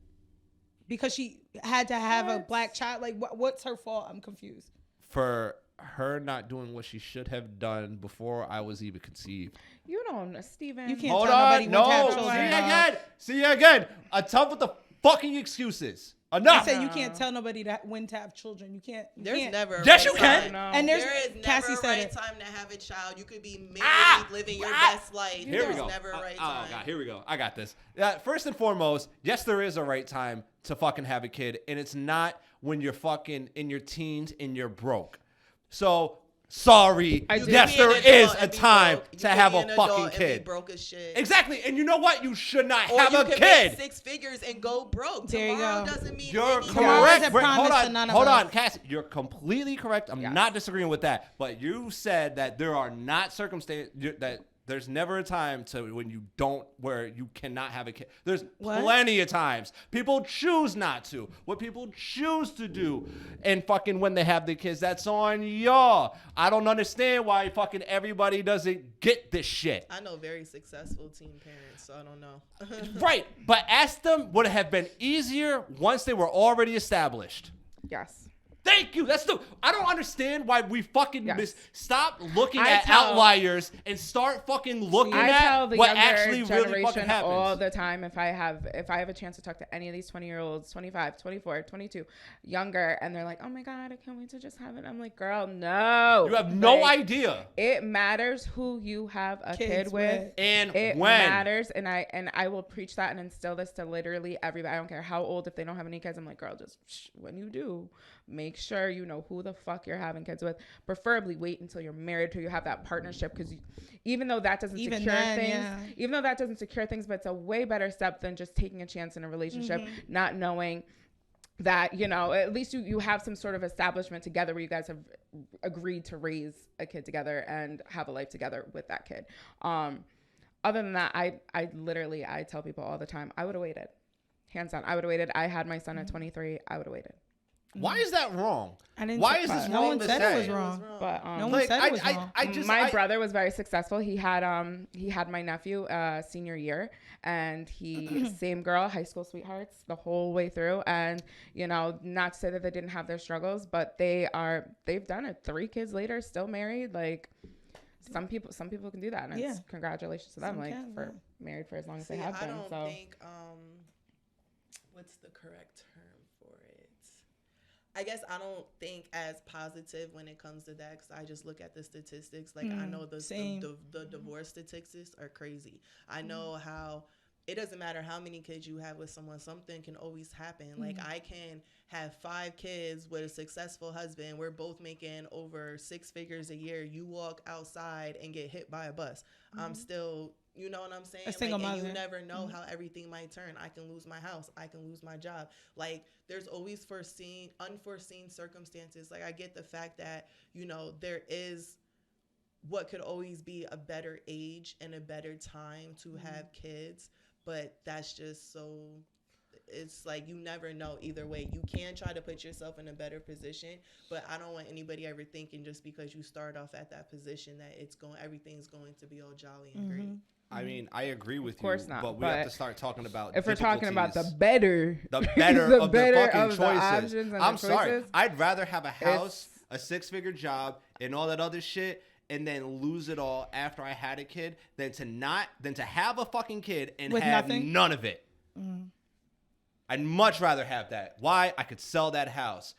Because she had to have a black child. Like, what's her fault? I'm confused. For her not doing what she should have done before I was even conceived. You don't, Steven. You can't Hold tell on. nobody when to have No. children. See again. Enough with the fucking excuses. Enough. I said you can't tell nobody when to have children. You can't. There's never a Yes, right you can. time. And There is never Cassie a said right it. time to have a child. You could be married, living your best life. Here we There's go. never a right Oh time. God, here we go. I got this. First and foremost, yes, there is a right time to fucking have a kid, and it's not when you're fucking in your teens and you're broke. So sorry. Yes, there is a time to have a fucking kid. Broke as shit. Exactly, and you know what? You should not Or have you a can kid. make 6 figures and go broke. There you Tomorrow go. doesn't mean You're anything. Tomorrow correct. isn't Britt, promised to none of hold us. on, Cassie. You're completely correct. I'm not disagreeing with that. But you said that there are not circumstances that there's never a time to when you don't where you cannot have a kid. There's plenty of times people choose not to. What people choose to do, and fucking when they have the kids, that's on y'all. I don't understand why fucking everybody doesn't get this shit. I know very successful teen parents, so I don't know. Right, but ask them would it have been easier once they were already established. Yes. Thank you. I don't understand why we fucking stop looking I at tell- outliers and start fucking looking I at tell the what younger actually really generation fucking happens. all the time if I have a chance to talk to any of these 20-year-olds, 25, 24, 22, younger, and they're like, oh my God, I can't wait to just have it. I'm like, girl, no. You have no idea. It matters who you have a kid with. And It when. matters, and I will preach that and instill this to literally everybody. I don't care how old, if they don't have any kids. I'm like, girl, just when you do, make sure you know who the fuck you're having kids with. Preferably wait until you're married, till you have that partnership, because even though that doesn't secure things, but it's a way better step than just taking a chance in a relationship, not knowing that, you know, at least you have some sort of establishment together where you guys have agreed to raise a kid together and have a life together with that kid. Other than that, I tell people all the time, I would have waited. Hands down, I would have waited. I had my son at 23. I would have waited. Why is that wrong? Why is this no wrong one to said say? it was wrong. But No one said it was wrong. my brother was very successful. He had my nephew senior year, and he same girl, high school sweethearts the whole way through. And you know, not to say that they didn't have their struggles, but they've done it. 3 kids later, still married. Like some people can do that, and it's congratulations to them. For married for as long as they have been. I don't think what's the correct term for it? I guess I don't think as positive when it comes to that, because I just look at the statistics. Like I know the divorce statistics are crazy. I know how it doesn't matter how many kids you have with someone, something can always happen. Like I can have 5 kids with a successful husband. We're both making over 6 figures a year. You walk outside and get hit by a bus. I'm still, you know what I'm saying? A single mother. And you never know how everything might turn. I can lose my house. I can lose my job. Like there's always unforeseen circumstances. Like I get the fact that, you know, there is what could always be a better age and a better time to have kids. But that's just it's like you never know either way. You can try to put yourself in a better position, but I don't want anybody ever thinking just because you start off at that position that everything's going to be all jolly and great. I mean, I agree with you. Of course not, but we have to start talking about if we're talking about the difficulties. better the better of the fucking of the choices. options and I'm the sorry. choices. I'd rather have a house, a 6-figure job, and all that other shit, and then lose it all after I had a kid than to have a fucking kid and With have nothing? none of it. I'd much rather have that. Why? I could sell that house.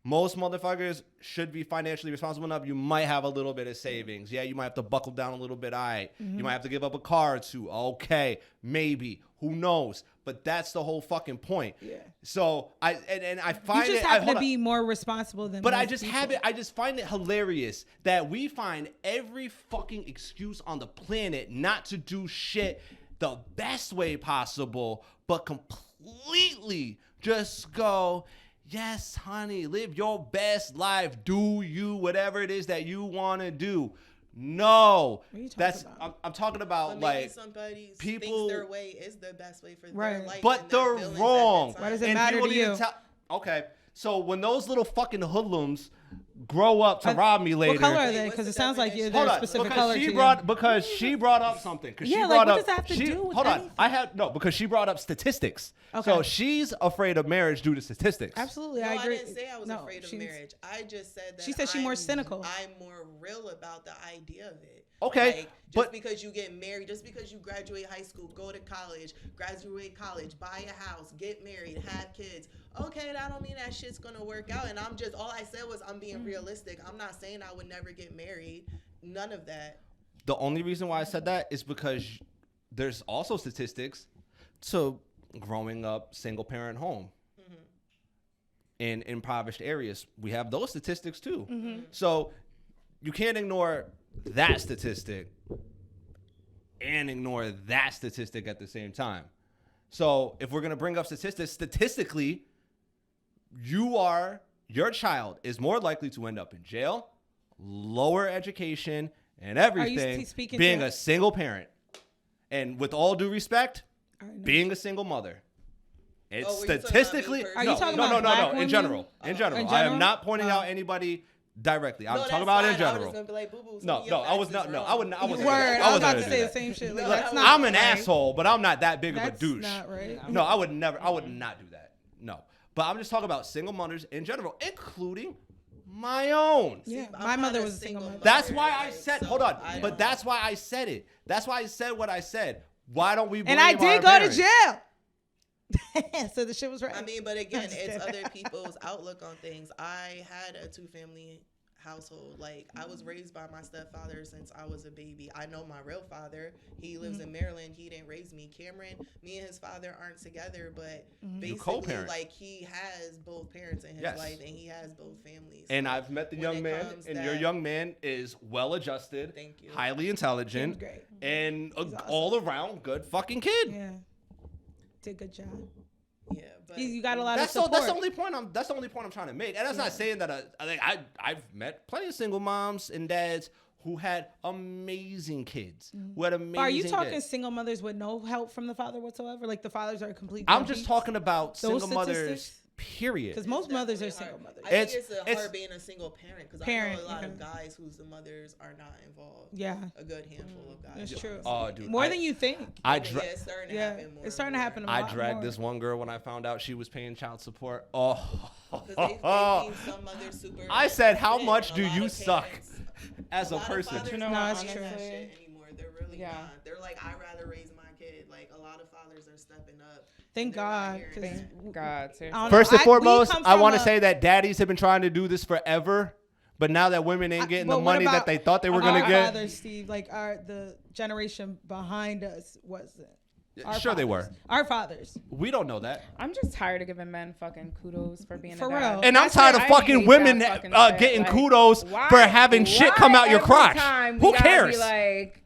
Most motherfuckers should be financially responsible enough. You might have a little bit of savings. Yeah, you might have to buckle down a little bit. You might have to give up a car or 2. Okay, maybe. Who knows? But that's the whole fucking point. Yeah. So I find You just happen to be more responsible than. But I most just people. I just find it hilarious that we find every fucking excuse on the planet not to do shit the best way possible, but completely just go, yes, honey, live your best life. Do you whatever it is that you want to do. No, What are you talking that's about? I'm talking about But maybe like somebody people- thinks their way is the best way for their life. but and they're their feelings at wrong. that Why does time. it matter people to need you? okay, So when those little fucking hoodlums grow up to rob me later. What color are they? Because it sounds like they're a specific color to you. Because she brought up something. Yeah, like what does that have to do with Hold anything? on. Because she brought up statistics. Okay. So she's afraid of marriage due to statistics. Absolutely, No, I agree. didn't say I was afraid of marriage. I just said that she said she's more cynical. I'm more real about the idea of it. Okay, like, but because you get married, just because you graduate high school, go to college, graduate college, buy a house, get married, have kids. Okay, that don't mean that shit's gonna work out. And all I said was I'm being realistic. I'm not saying I would never get married. None of that. the only reason why I said that is because there's also statistics to growing up single parent home. In impoverished areas, we have those statistics too. So you can't ignore that statistic and ignore that statistic at the same time. So if we're going to bring up statistics, statistically, your child is more likely to end up in jail, lower education, and everything being a single parent. And with all due respect, being a single mother. It's statistically. Are you talking about black women? In general. I am not pointing out anybody directly. I'm talking about in general. I was gonna be like, boo-boo, no, I was not. No, I wouldn't. I wasn't. I was about to say the same shit. Like, that's not I'm an asshole, but I'm not that big of a douche. That's not right. No, I would never. I would not do that. No, but I'm just talking about single mothers in general, including my own. Yeah, my mother was a single mother. That's why I said. Hold on, but that's why I said it. That's why I said what I said. Why don't we? And I did go to jail. So the shit was right. I mean, but again, it's other people's outlook on things. I had a 2-family household. Like, I was raised by my stepfather since I was a baby. I know my real father. He lives in Maryland. He didn't raise me. Cameron, me and his father aren't together, but basically, like, he has both parents in his life, and he has both families. And I've met the young man, and your young man is well-adjusted, highly intelligent, and all-around good fucking kid. Yeah. Did a good job. Yeah, but you got a lot of support. That's the only point I'm trying to make. And that's not saying that I've met plenty of single moms and dads who had amazing kids. Who had amazing. Are you talking kids. single mothers with no help from the father whatsoever? Like the fathers are completely. I'm just talking about single mothers. Period. Because most mothers are single mothers. I think it's hard being a single parent because I know a lot of guys whose the mothers are not involved. Yeah. A good handful of guys. That's true. Oh, dude. More than you think. It's starting to happen more. It's starting to happen a I lot dragged more. this one girl when I found out she was paying child support. Oh. They some mothers super I said, how much do you suck as a person? No, that's true. Anymore. They're really not. They're like, I'd rather raise my kid. Like, a lot of fathers are stepping up. Thank God. Thank God. First and foremost, I want to say that daddies have been trying to do this forever, but now that women ain't getting the money that they thought they were going to get. Our fathers, Steve, like the generation behind us wasn't. Sure they were. Our fathers. We don't know that. I'm just tired of giving men fucking kudos for being For a dad. real. And I'm tired of fucking women getting kudos for having shit come out your crotch. Who cares? Be like,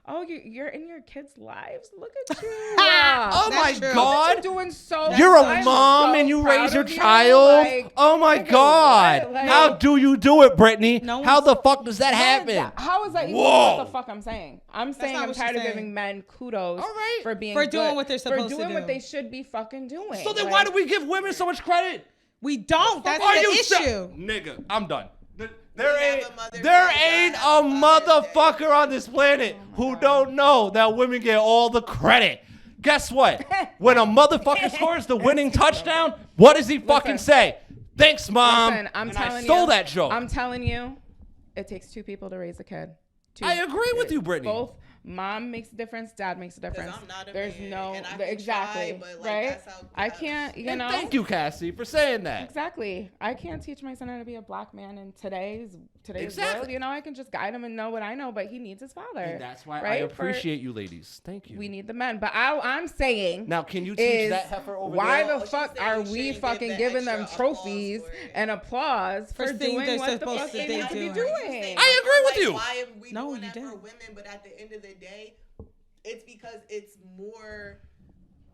oh, you're in your kids' lives. Look at you. Oh my God. You're doing so. You're a mom and you raise your child. Like, oh my God. Like, how do you do it, Brittany? How the fuck does that happen? How is that even what the fuck I'm saying? I'm saying I'm tired of giving men kudos for being doing what they're supposed to do. For doing what they should be fucking doing. So then why do we give women so much credit? We don't. That's the issue. Nigga, I'm done. There ain't a motherfucker on this planet who don't know that women get all the credit. Guess what? When a motherfucker scores the winning touchdown, what does he fucking say? Thanks, Mom. Listen, I stole that joke. I'm telling you, it takes two people to raise a kid. I agree with you, Brittany. Both mom makes a difference, dad makes a difference. I'm not a There's man, no and I can exactly try, but, like, right. that's how I can't, you know. Thank you, Cassie, for saying that. Exactly. I can't teach my son how to be a black man in today's world. You know, I can just guide him and know what I know, but he needs his father. And that's why I appreciate you, ladies. Thank you. We need the men, but I'm saying now, can you teach that heifer over why there? the fuck are we fucking giving them trophies and applause for doing what the fuck they need to be doing? I agree with you. Why are we doing that for women? But at the end of the day, it's because it's more.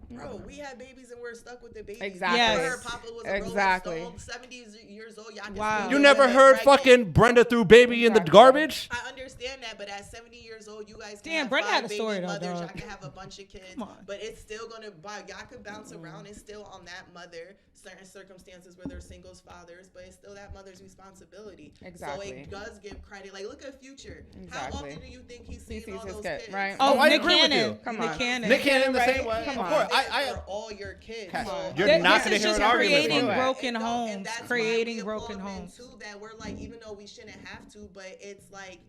Bro, we had babies and we're stuck with the babies. Exactly. Yes. Her papa was a Rolling Stone, 70 years old. Y'all Wow. You never heard fucking Brenda threw baby in the garbage? I understand understand that, but at 70 years old, you guys can Damn, have Brenda 5 had a baby story, though, mothers. dog. Y'all can have a bunch of kids, Come on. but it's still gonna. Y'all could bounce around. It's still on that mother. Certain circumstances where they're singles fathers, but it's still that mother's responsibility. Exactly. So it does give credit. Like, look at Future. How Exactly. often do you think he's He seeing sees all his those kid, kids? right? Oh, I Nick agree with Cannon. you. Come Nick on. Cannon. Nick Cannon the Right? same way. Come Of on. course. For all your kids. Cass, So you're This not going to is hear just an argument creating from me. broken and homes, that's why creating we broken applaud men homes. too, that we're like, even though we shouldn't have to, but it's like,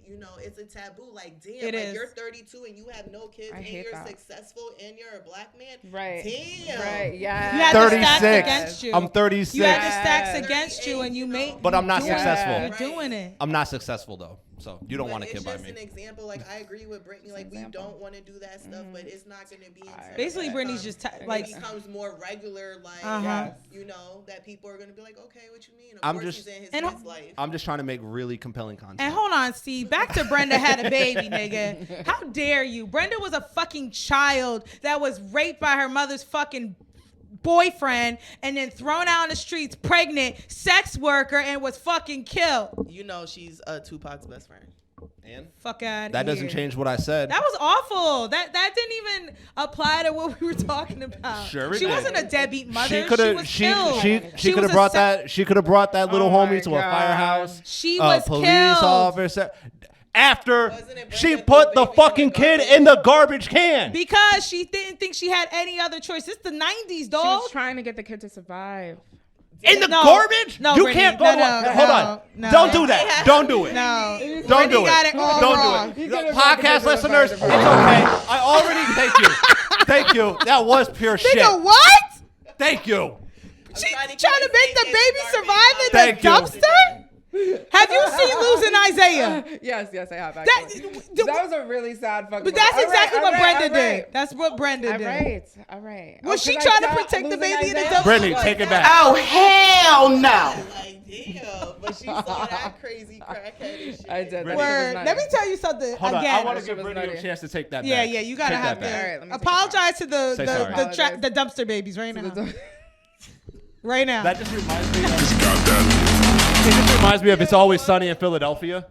it's a taboo. Like, damn, It like is. you're 32 and you have no kids I and hate you're that. successful and you're a black man. Right. Damn. Right. Yeah. You had the stacks 36. against you. I'm 36. You had the Yes. stacks against you, and you made. But I'm not doing it. successful. You're doing it. I'm not successful though, so you don't But want a it's kid by just me. an example. Like, I agree with Brittany. Like, we example. don't want to do that stuff, but it's not going to be until Basically, it Brittany's becomes- just it becomes more regular. Like, Uh-huh. that people are going to be like, okay, what you mean? Of I'm course just- he's in his And- kid's life. I'm just trying to make really compelling content. And hold on, Steve. Back to Brenda had a baby, nigga. How dare you? Brenda was a fucking child that was raped by her mother's fucking boyfriend and then thrown out on the streets, pregnant, sex worker, and was fucking killed. She's Tupac's best friend. And Fuck out. that doesn't change what I said. That was awful. That didn't even apply to what we were talking about. Sure it she did. wasn't a deadbeat mother. She could have. was She killed. could was have a brought se- that. She could have brought that little Oh homie my to a God. firehouse. She A was police killed. officer. After Wasn't it she Brenda put threw the baby in the fucking kid garbage? in the garbage can. Because she didn't think she had any other choice. It's the 90s, She dog. was trying to get the kid to survive. In the No. garbage? No, You Brittany. can't go. No, Hold no, on. no. Don't do that. Don't do it. No. Don't Brittany do it. got it all Don't wrong. do it. could've Podcast been the listeners, it's okay. fire I already thank you. Thank you. That was pure shit. Nigga, what? Thank you. She trying trying to to keep make the it baby garbage survive in the Thank you. dumpster? Have you seen Losing Isaiah? Yes, I have. That, Actually. That was a really sad fucking. but that's movie. All exactly right, what all right, Brenda all right. did. That's what Brenda All did. right, all right. Was she can I trying to tell protect the Losing baby in the Isaiah? dumpster? Brittany, take it back. Oh, hell no. Like, damn. But she saw that crazy crackhead and shit. I did. That Brittany. shit was Word. nice. Let me tell you something Hold on. I again. want to That give shit was Brittany a nutty. chance to take that back. Yeah, you gotta Take have that back. All right, let to me take it apologize to Say sorry. the dumpster babies right now. back. Right now. That just reminds me it just reminds me of It's Always Sunny in Philadelphia,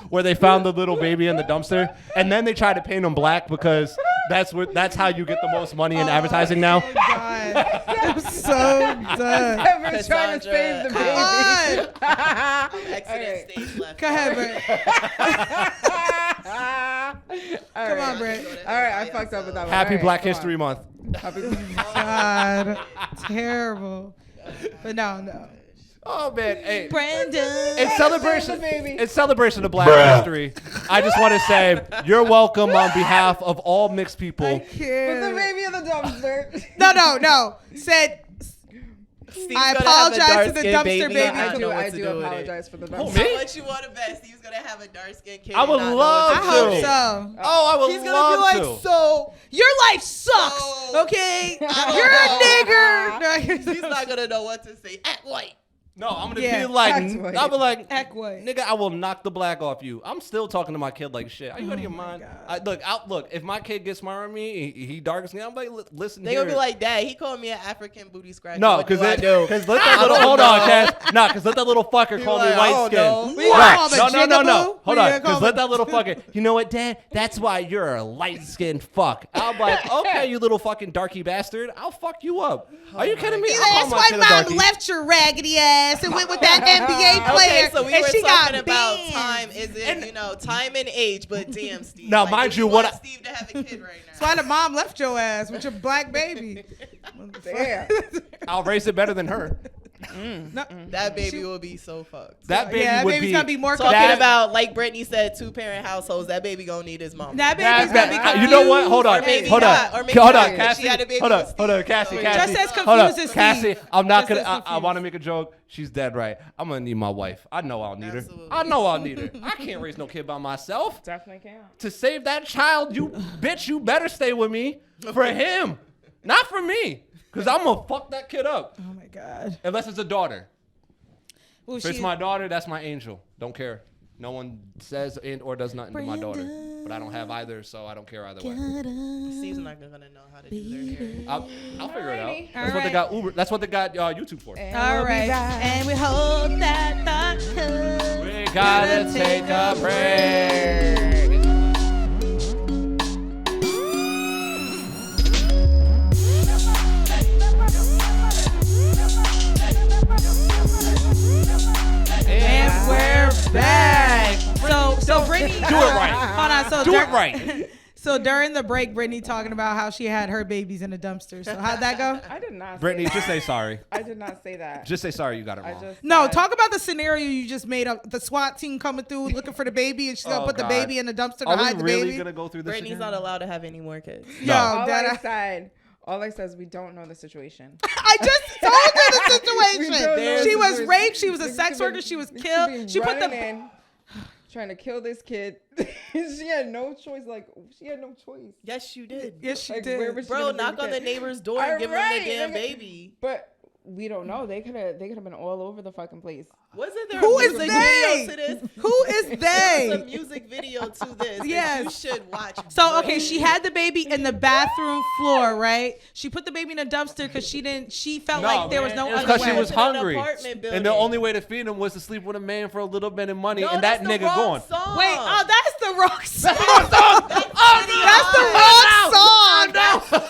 where they found the little baby in the dumpster, and then they tried to paint him black because that's how you get the most money in adadvertising now. Oh, God. I'm so done. Everyone's trying to save the Come baby. on. Accident stage left. Go ahead, Brett. All Come right. on, Brett. All right, I fucked up with that one. Happy All right, Black come on. History Month. Happy. God. Terrible. But no. Oh man, hey. Brandon. In celebration, baby. in celebration of Black History, I just want to say you're welcome on behalf of all mixed people. Put the baby in the dumpster. No. Said, I apologize to the dumpster baby. I do apologize for the dumpster. me? How much you want to bet Steve's gonna have a dark skinned kid? I would and not know love it's I to. hope his kid? so. Oh, I would He's love gonna be like, to. so your life sucks, So- okay? I You're a nigger. He's not gonna know what to say. Act white. No, I'm gonna Yeah. be like, That's right. I'll be like, Equate. nigga, I will knock the black off you. I'm still talking to my kid like shit. Are you out of your mind? Look. If my kid gets smart on me, he dark skin. I'm like, listen. They here. gonna be like, Dad, he called me an African booty scratcher. no, What do because I do? let that little hold on, Cass. Nah, because let that little fucker call me like, white oh, skin. no. What you call him, a No. jigaboo? Hold What on, you call because him? let that little fucker. You know what, Dad? That's why you're a light skinned fuck. I'm like, okay, you little fucking darky bastard. I'll fuck you up. Are you kidding me? I'll That's call my why kid a mom darky. left your raggedy ass and went with that NBA player. Okay, so we and were she talking got about banned. time. Is it time and age? But damn, Steve. Now, like, mind if you, want what I- Steve to have a kid right now. That's why the mom left your ass with your black baby. Damn. I'll raise it better than her. That baby will be so fucked. That baby Yeah, that would baby's be gonna be more Talking that- about, like Brittany said, 2-parent households. That baby gonna need his mom. That baby's gonna be confused. You know what? Hold on. Or maybe Hold not, on. or maybe Hold not, on, but Cassie. she had a baby Hold on. with Hold on, Steve, Cassie. so- Cassie. Just as Hold on, confused as Cassie. Steve. I'm not Just gonna. as I confused. want to make a joke. She's dead right. I'm gonna need my wife. I know I'll need her. Absolutely. I know I'll need her. I can't raise no kid by myself. Definitely can't. To save that child, you bitch, you better stay with me for him, not for me, because I'm gonna fuck that kid up. Oh my God. Unless it's a daughter. Well, If it's my daughter, that's my angel. Don't care. No one says and or does nothing to my daughter. But I don't have either, so I don't care either way. Steve's not gonna know how to do their hair. I'll figure it out. Alrighty. That's what they got Uber. That's what they got YouTube for. All right. And we hold that thought. 'cause We gotta take a break. And we're back. So Brittany, Do it right. Hold on. So Do it right. So during the break, Brittany talking about how she had her babies in a dumpster. So how'd that go? I did not. Brittany, say just say sorry. I did not say that. Just say sorry. You got it I wrong. just No, said- talk about the scenario you just made up. The SWAT team coming through looking for the baby, and she's gonna Oh, put the God. baby in the dumpster to Are hide we the really baby. gonna go through this? Brittany's again? not allowed to have any more kids. Yo, All that I said is we don't know the situation. I just told you the We don't know situation. She the was situation. raped. She was a They sex could worker. be- She was they could killed. be She put running the. in, trying to kill this kid. She had no choice. Like she had no choice. Yes, you did. Yes, she Like, did. where was she Bro, gonna bring knock on the kid? neighbor's door and give him Alright, the damn nigga. baby. But we don't know. They could have been all over the fucking place. Wasn't there Who a is music they? video to this? Who is There's a they? music video to this. Yes. That you should watch. So okay, she had the baby in the bathroom floor, right? She put the baby in a dumpster because she felt like there was no it's other because she way. was It's in an hungry, apartment and the building. only way to feed him was to sleep with a man for a little bit of money, No, and that that's the nigga wrong going. song. Wait, oh, that's the wrong song. That's That's the wrong song.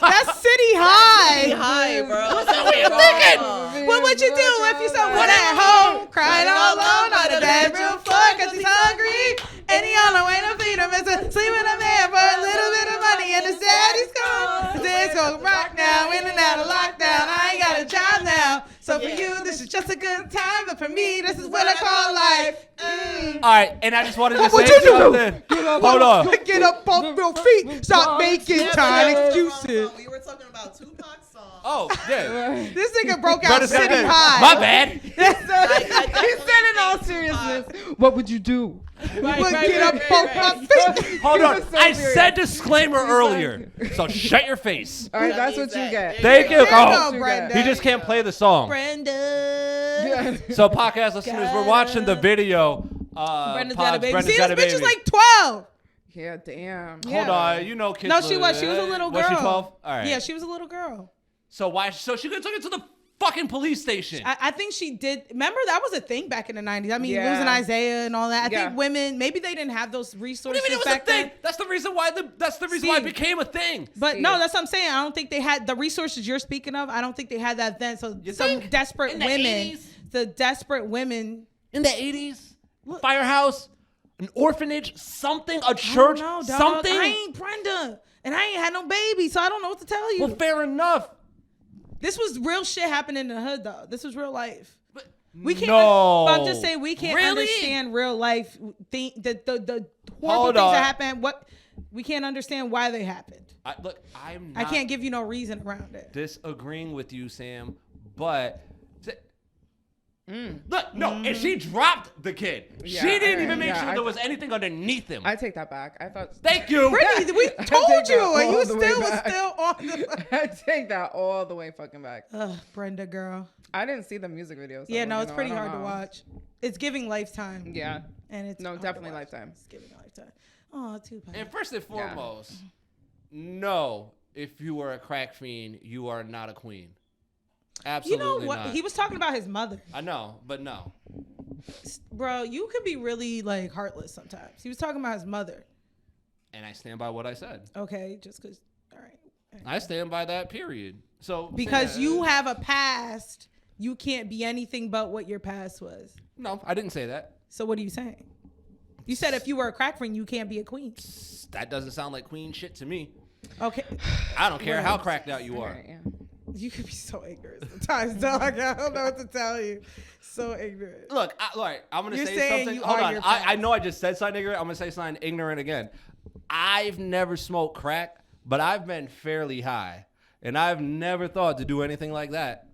That's City High. high, bro. what you're thinking. What would you do if you saw one at home crying all alone on the bedroom floor because he's hungry and he on the way to feed him? It's a sleep with a man for a little bit of money and his daddy's gone. His dad's gonna rock now, in and out of lockdown. I ain't got a job now, so for you this is just a good time, but for me this is what I call life. All right, and I just wanted to What say you do? something. Hold on. Get up off your feet, stop making time excuses. We were talking about Tupac's song. Oh yeah. This nigga broke out Brother City said, High. my bad. He said in all seriousness, what would you do? But get up off my feet. Hold on. was so I serious. said disclaimer earlier, so shut your face. All right, That that's means what you that- get. Thank you. There you Oh, go, Brenda. he just can't play the song. Brenda. So podcast listeners, we're watching the video. Brenda's got a baby. Brenda's See, got this a bitch is baby. like 12. Yeah, damn. Hold on, you know kids. No, she was. She was a little girl. Was she 12? All right. Yeah, she was a little girl. So why? So she took it to the fucking police station. I think she did. Remember, that was a thing back in the 90s. I mean, Yeah. losing Isaiah and all that. I Yeah. think women, maybe they didn't have those What do resources you mean it was a back then. thing? That's the reason why why it See. became a thing. But See. no, that's what I'm saying. I don't think they had the resources you're speaking of. I don't think they had that then. So You some think? desperate In the women, 80s? the desperate women. In the 80s, firehouse, an orphanage, something, a I church, don't know, dog. something. I ain't Brenda, and I ain't had no baby, so I don't know what to tell you. Well, fair enough. This was real shit happening in the hood, though. This was real life. But We can't. No. But I'm just saying we can't Really? understand real life. The horrible Hold things on. that happen. What we can't understand why they happened. Look, I'm I not can't give you no reason around it. disagreeing with you, Sam, but. Look, no, and she dropped the kid. Yeah, she didn't even make yeah, sure I- there was anything underneath him. I take that back. I thought. Thank you. Brittany, we I told take you, that and you all the way still was back. still on the. I take that all the way fucking back. Ugh, Brenda, girl. I didn't see the music video. So, Yeah, no, you it's know, pretty I don't hard to know. watch. It's giving Lifetime. Yeah. And it's No, hard to definitely watch. Lifetime. It's giving Lifetime. Oh, Tupac. And first and foremost, no, if you were a crack fiend, you are not a queen. You Absolutely know what? not. He was talking about his mother. I know, but no. Bro, you could be really like heartless sometimes. He was talking about his mother. And I stand by what I said. Okay, just because. All right. I stand by that, period. So Because yeah, you have a past, you can't be anything but what your past was. No, I didn't say that. So what are you saying? You said if you were a crack friend, you can't be a queen. That doesn't sound like queen shit to me. Okay. I don't care how cracked out you are. Alright, yeah. You could be so ignorant sometimes, dog. I don't know what to tell you. So ignorant. Look, I'm going to You're say saying something. you Hold are on. your I past. know I just said something ignorant. I'm going to say something ignorant again. I've never smoked crack, but I've been fairly high. And I've never thought to do anything like that.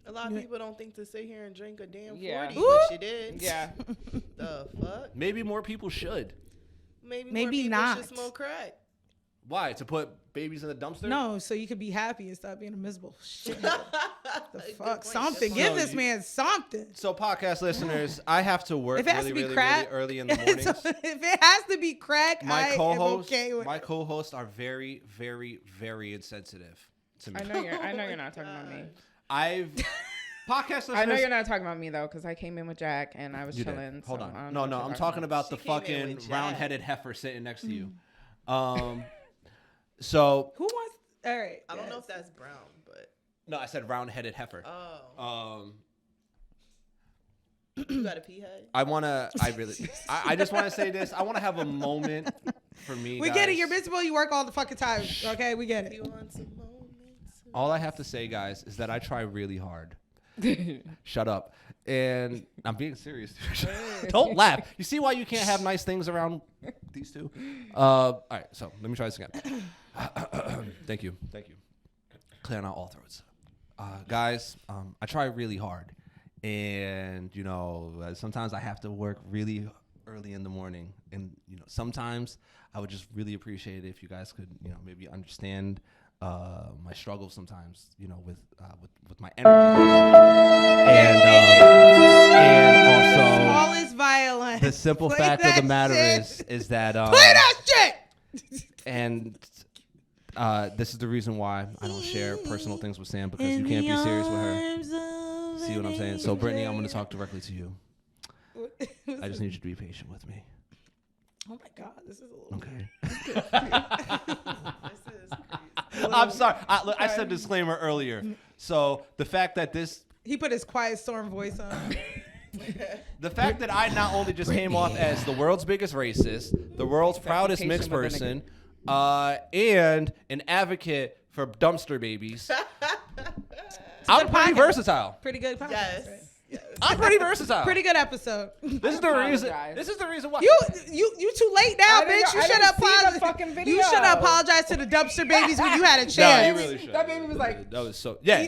A lot of people don't think to sit here and drink a damn 40, Yeah. but you did. Yeah. The fuck? Maybe more people should. Maybe more Maybe people not. should smoke crack. Why? To put babies in the dumpster? No, so you could be happy and stop being a miserable shit. The Good fuck? point. Something. So Give this you- man something. So podcast listeners, I have to work If it has really, to be really, crack, really early in the mornings. if it has to be crack, My I co-hosts, am okay with my it. co-hosts are very, very, very insensitive to me. I know you're not talking about me. Podcast listeners. I know you're not talking about me though, because I came in with Jack and I was You did. chilling. Hold so on. I don't No, know no. what I'm you're talking about the She came in fucking with Jack. round-headed heifer sitting next to you. So Who wants? All right. I don't know if that's brown, but no, I said round-headed heifer. You got a pea head? I just want to say this. I want to have a moment for me. We guys. get it. You're miserable. You work all the fucking time. Okay, we get it. You want some moments? All I have to say, guys, is that I try really hard. Shut up. And I'm being serious. Don't laugh. You see why you can't have nice things around these two? All right, so let me try this again. Thank you. Clearing out all throats. Guys, I try really hard. And, sometimes I have to work really early in the morning. And, sometimes I would just really appreciate it if you guys could, maybe understand my struggle sometimes, with my energy. And also, All is violent. the simple Play fact of the that matter shit. is that Play that shit. and this is the reason why I don't share personal things with Sam, because you can't be serious with her. See what I'm saying? So, Brittany, I'm going to talk directly to you. I just need you to be patient with me. Oh my God, this is a little. Okay. This is crazy. I'm sorry. I said disclaimer earlier. So, the fact that He put his quiet storm voice on. the fact that I not only just came off as the world's biggest racist, the world's proudest mixed person, and an advocate for dumpster babies, I'm pretty versatile. Pretty good podcast. Yes. right? Yes. I'm pretty versatile. Pretty good episode. This is the reason. Apologize. This is the reason why. You too late now, I didn't bitch. know- You I should didn't have see the apologized. fucking video. You should have apologized to the dumpster babies when you had a No, chance. you really should. That baby was like- that was so. Yeah,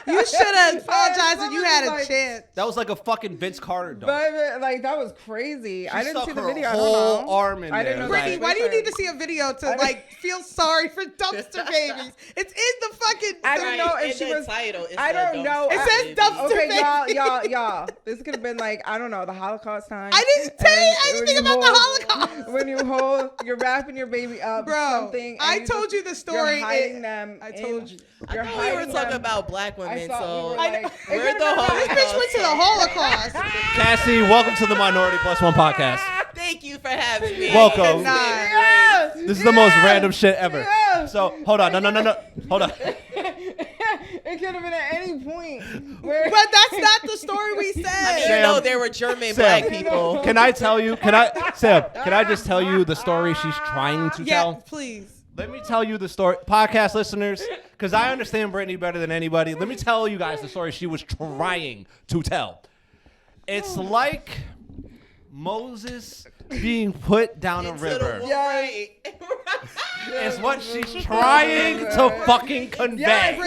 You should have apologized when you had a Like- chance. that was like a fucking Vince Carter dunk. But like that was crazy. I didn't stuck see the her video. whole I don't know. arm in I there. didn't know. Brittany, Brittany, why do you need to see a video to like feel sorry for dumpster babies? It's in the fucking. I didn't know Right, if in she the was. title, I don't know. It says baby. dumpster Okay, baby. y'all. This could have been like, I don't know, the Holocaust time. I didn't tell you And anything when about the hold- Holocaust. When you're wrapping your baby up, Bro, something. I and told you the story. You're hiding them. I told you. I You're thought we were hiding talking them. about black I women, thought so we were I like, know. We're the This Holocaust. bitch went to the Holocaust. Cassie, welcome to the Minority Plus One podcast. Thank you for having me. Welcome. It's Nah. been Yes! This is the most random shit ever. Yes! So hold on, no, hold on. It could have been at any point. Where But that's not the story we I mean, said. you Sam. know there were German Sam. black people. Can I tell you? Sam? Can I just tell you the story she's trying to Yeah, tell? please. Let me tell you the story, podcast listeners, because I understand Brittany better than anybody. Let me tell you guys the story she was trying to tell. It's like Moses being put down a Into river. the Yes. It's what she's trying to fucking convey. Yes.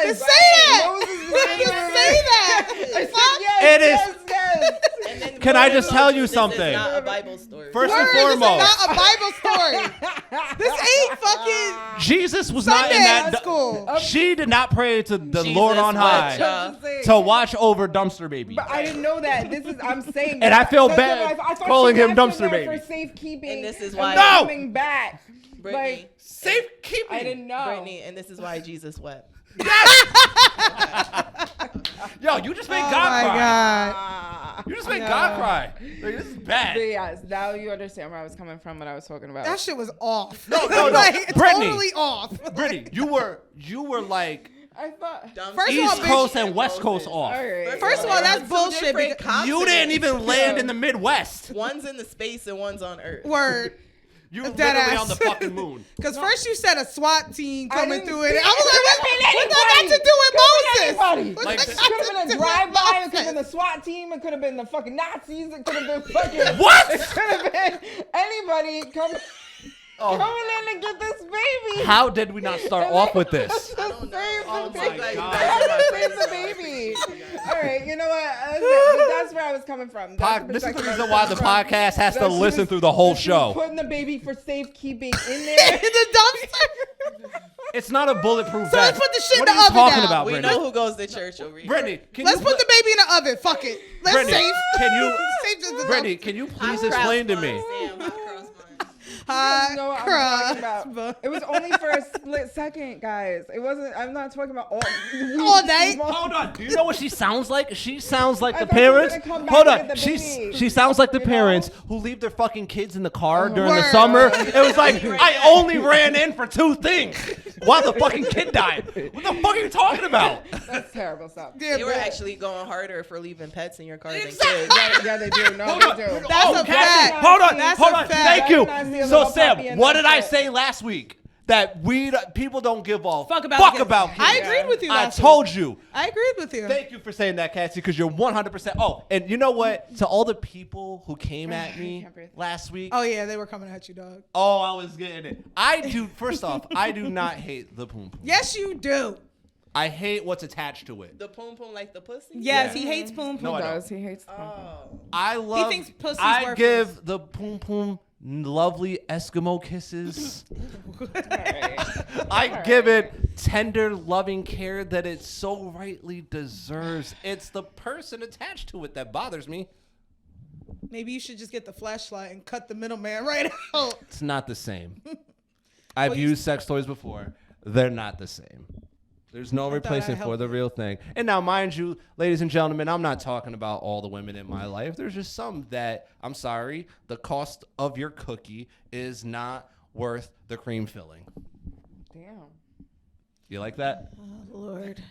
Just say that. Moses Just was say that. I said Fuck. yes. It is- Yes. And then Can I just tell you this something? Is not a Bible story. First Word, and this is foremost, not a Bible story. This ain't fucking Jesus was not in Sunday that. school. She did not pray to the Jesus Lord on what, high y'all? to watch over dumpster baby. But I didn't know that. I'm saying. And I feel that's bad what I thought calling she him left him dumpster there baby. for safekeeping. And this is and why- No! coming back. Brittany, Like, Safekeeping. I didn't know. Brittany, and this is why Jesus wept. Yo, you just made Oh God my cry. God. You just made God cry. Like, this is But bad. yes, now you understand where I was coming from, what I was talking about. That shit was off. No. Like, Brittany. totally off. Brittany, you were like I thought. First of all, East bitch- Coast and West Coast All off. right. First of all, that's bullshit. Because, You didn't even land in the Midwest. One's in the space and one's on Earth. word. You were Dead literally ass. on the fucking moon. Because first you said a SWAT team coming didn't through it. see I was like, what that got to do with Moses? Anybody. What Like, that it got It could to have been do a with drive-by. It could Moses? have been the SWAT team. It could have been the fucking Nazis. It could have been fucking. What? It could have been anybody coming in to get this baby. How did we not start off with this? I don't know. Oh I'm my so glad you God. guys I are had my to friends save the now. baby. All right, you know what? But that's where I was coming from. That's This is the perspective I reason was why the coming from. podcast has to That she listen was- through the whole that she was show. Putting the baby for safekeeping in In there. the dumpster. It's not a bulletproof So let's vest. put the shit What in are you the oven talking now. about, We Brittany? know who goes to church over here. Brittany, can Let's you put the baby in the oven. Fuck it. Let's Brittany, save. can you Save the Brittany, can you please Hot explain to cross me? buns, Sam, hot cross buns. Hot You know what I'm cross talking about. bun. It was only for a split second, guys. It wasn't. I'm not talking about all night? Hold on. Do you know what she sounds like? She sounds like I the thought she was parents. gonna come back Hold and on. get the baby. She sounds like the You know? parents who leave their fucking kids in the car during the Word. summer. It was like, I only ran in for 2 things while the fucking kid died. What the fuck are you talking about? That's terrible stuff. Yeah, They were but- actually going harder for leaving pets in your car than Exactly. kids. Yeah, they do. No, Hold they on. do. That's a Cassie, fact. Hold on. That's Hold a on. fact. Thank you. Recognize me a So little Sam, puppy in what that did I shit. say last week? That people don't give a Fuck about kids. about kids. I agreed with you. I last told week. you. I agreed with you. Thank you for saying that, Cassie, because you're 100%. Oh, and you know what? To all the people who came at me can't breathe. last week. Oh yeah, they were coming at you, dog. Oh, I was getting it. First off, I do not hate the poom poom. Yes, you do. I hate what's attached to it. The poom poom like the pussy? Yes, Yeah. he hates poom No, poom. I don't. Does he hates? Oh. I love. thinks pussy's I worthless. give the poom poom lovely Eskimo kisses. I give it tender, loving care that it so rightly deserves. It's the person attached to it that bothers me. Maybe you should just get the flashlight and cut the middleman right out. It's not the same. I've Well, you- used sex toys before. They're not the same. There's no thought replacement I'd for help the you. real thing. And now, mind you, ladies and gentlemen, I'm not talking about all the women in my life. There's just some that, I'm sorry, the cost of your cookie is not worth the cream filling. Damn. You like that? Oh Lord.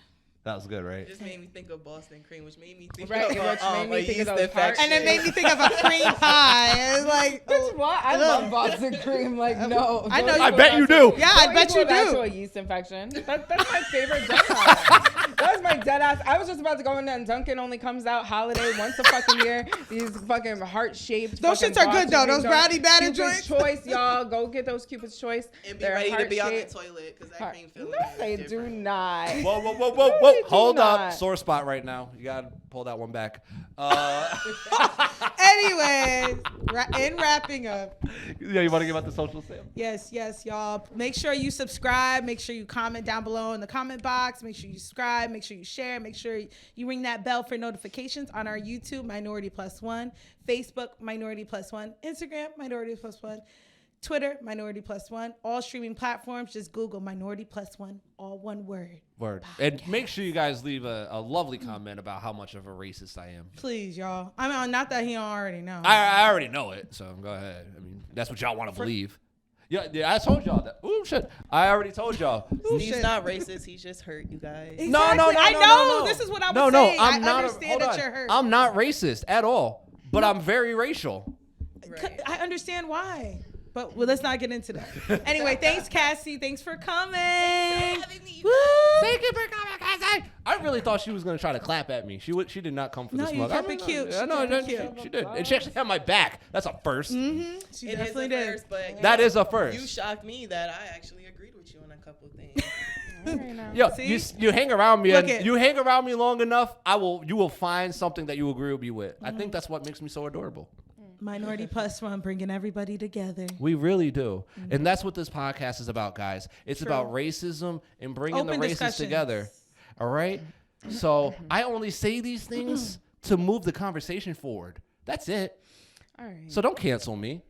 That was good, It right? just made me think of Boston cream, which made me think Right, of which made me a think of yeast those infection. And it made me think of a cream pie. It's like, Bitch, what? I love Boston cream. Like, no. I know Don't you- I equal bet that you to- do. Yeah, I don't bet equal you that do. to a yeast infection. That's my favorite dead ass. That was my dead ass. I was just about to go in there and Dunkin' only comes out holiday once a fucking year. These fucking heart-shaped. Those fucking shits are good, though. boxes, Those brownie batter Cupid's joints. Choice, y'all. Go get those Cupid's Choice. And be They're ready to be on the heart-shaped. toilet because that Heart- cream filling No, is they different. do not. Whoa, whoa, whoa, whoa, No, whoa. they do Hold up. not. Sore spot right now. You got to pull that one back. anyways, in wrapping up. Yeah, you want to give out the social, Sam? Yes, y'all. Make sure you subscribe. Make sure you comment down below in the comment box. Make sure you subscribe. Make sure you share. Make sure you ring that bell for notifications on our YouTube, Minority Plus One, Facebook, Minority Plus One, Instagram, Minority Plus One, Twitter, Minority Plus One, all streaming platforms. Just Google Minority Plus One, all one word. Word. And make sure you guys leave a lovely comment about how much of a racist I am. Please, y'all. I mean, not that he don't already know. I already know it, so go ahead. I mean, that's what y'all want to believe. Yeah, I told y'all that. Ooh, shit. I already told y'all. He's shit. not racist. He just hurt you guys. Exactly. No. I know. This is what I was saying. I'm I not. understand Hold that on. you're hurt. I'm not racist at all, but I'm very racial. Right. I understand why. But let's not get into that. Anyway, thanks, Cassie. Thanks for coming. Woo. Thank you for coming, Cassie. I really thought she was gonna try to clap at me. She did not come for No, the you smug. kept it cute. I She know, kept it cute. she did. And she actually had my back. That's a first. She It is definitely a did. first, but That is a first. you shocked me that I actually agreed with you on a couple things. All right, now. Yo, See? you hang around me, Look and it. you hang around me long enough, you will find something that you agree with me with. I think that's what makes me so adorable. Minority Plus One, bringing everybody together. We really do. And that's what this podcast is about, guys. It's about racism and bringing Open the races discussions. together. All right? So I only say these things to move the conversation forward. That's it. All right. So don't cancel me.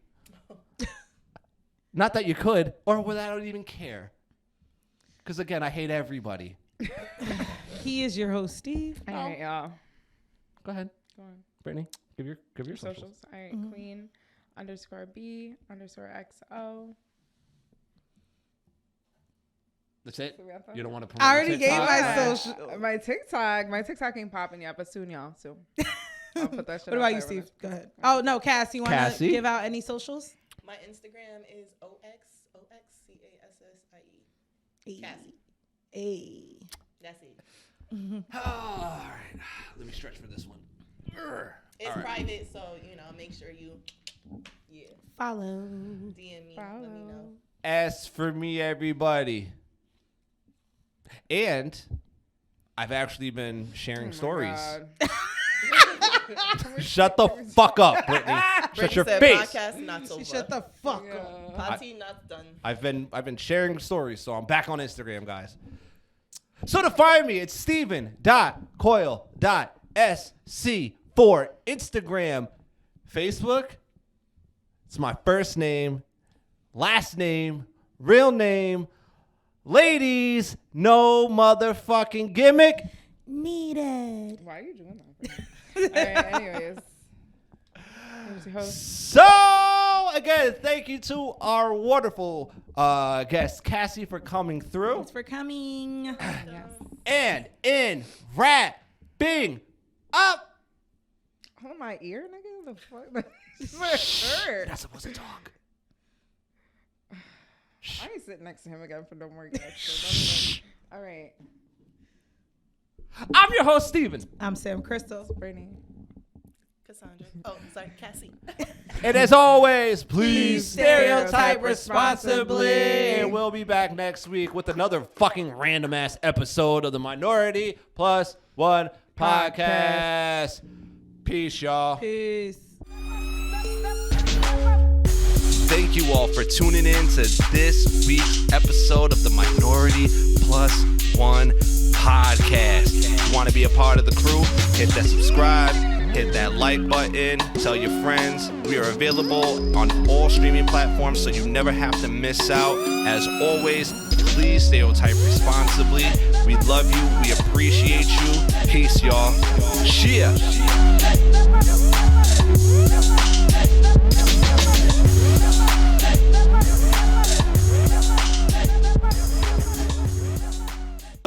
Not that you could, or that I don't even care. Because, again, I hate everybody. He is your host, Steve. All right, y'all. Go ahead, Go on. Brittany. Give your socials. Socials. All right, Queen_B_XO. That's it? So we have to- You don't want to promote I already your gave TikTok? my Yeah. social. My TikTok ain't popping yet, but soon, y'all. Soon. I'll put that shit What out about you, there Steve? when Go I- ahead. Oh, no, Cass, you want to Cassie? give out any socials? My Instagram is OXCASSIE. Cassie. Hey. That's it. All right. Let me stretch for this one. It's All right. private, so make sure you, Follow. DM me. Let me know. As for me, everybody. And I've actually been sharing stories. God. Shut the fuck up, Brittany. Shut Brittany your said face. Podcast not so. She shut the fuck up. Yeah. Party not done. I've been sharing stories, so I'm back on Instagram, guys. So to find me, it's Steven.Coyle.SC for Instagram. Facebook, it's my first name, last name, real name. Ladies, no motherfucking gimmick Needed. Why are you doing that? All right, anyways. Who's your host? So, again, thank you to our wonderful guest, Cassie, for coming through. Thanks for coming. Yes. And in wrapping up. Hold my ear, nigga. The fuck? This hurt. Not supposed to talk. I ain't sitting next to him again for no more guests. All right. I'm your host, Steven. I'm Sam Crystal. Brittany. Cassandra. Oh, sorry, Cassie. And as always, please stereotype stereotype responsibly. And we'll be back next week with another fucking random ass episode of the Minority Plus One Podcast. Peace, y'all. Peace. Thank you all for tuning in to this week's episode of the Minority Plus One Podcast. If you want to be a part of the crew, hit that subscribe, hit that like button, tell your friends. We are available on all streaming platforms, so you never have to miss out. As always, please stereotype responsibly. We love you. We appreciate you. Peace, y'all. Cheers.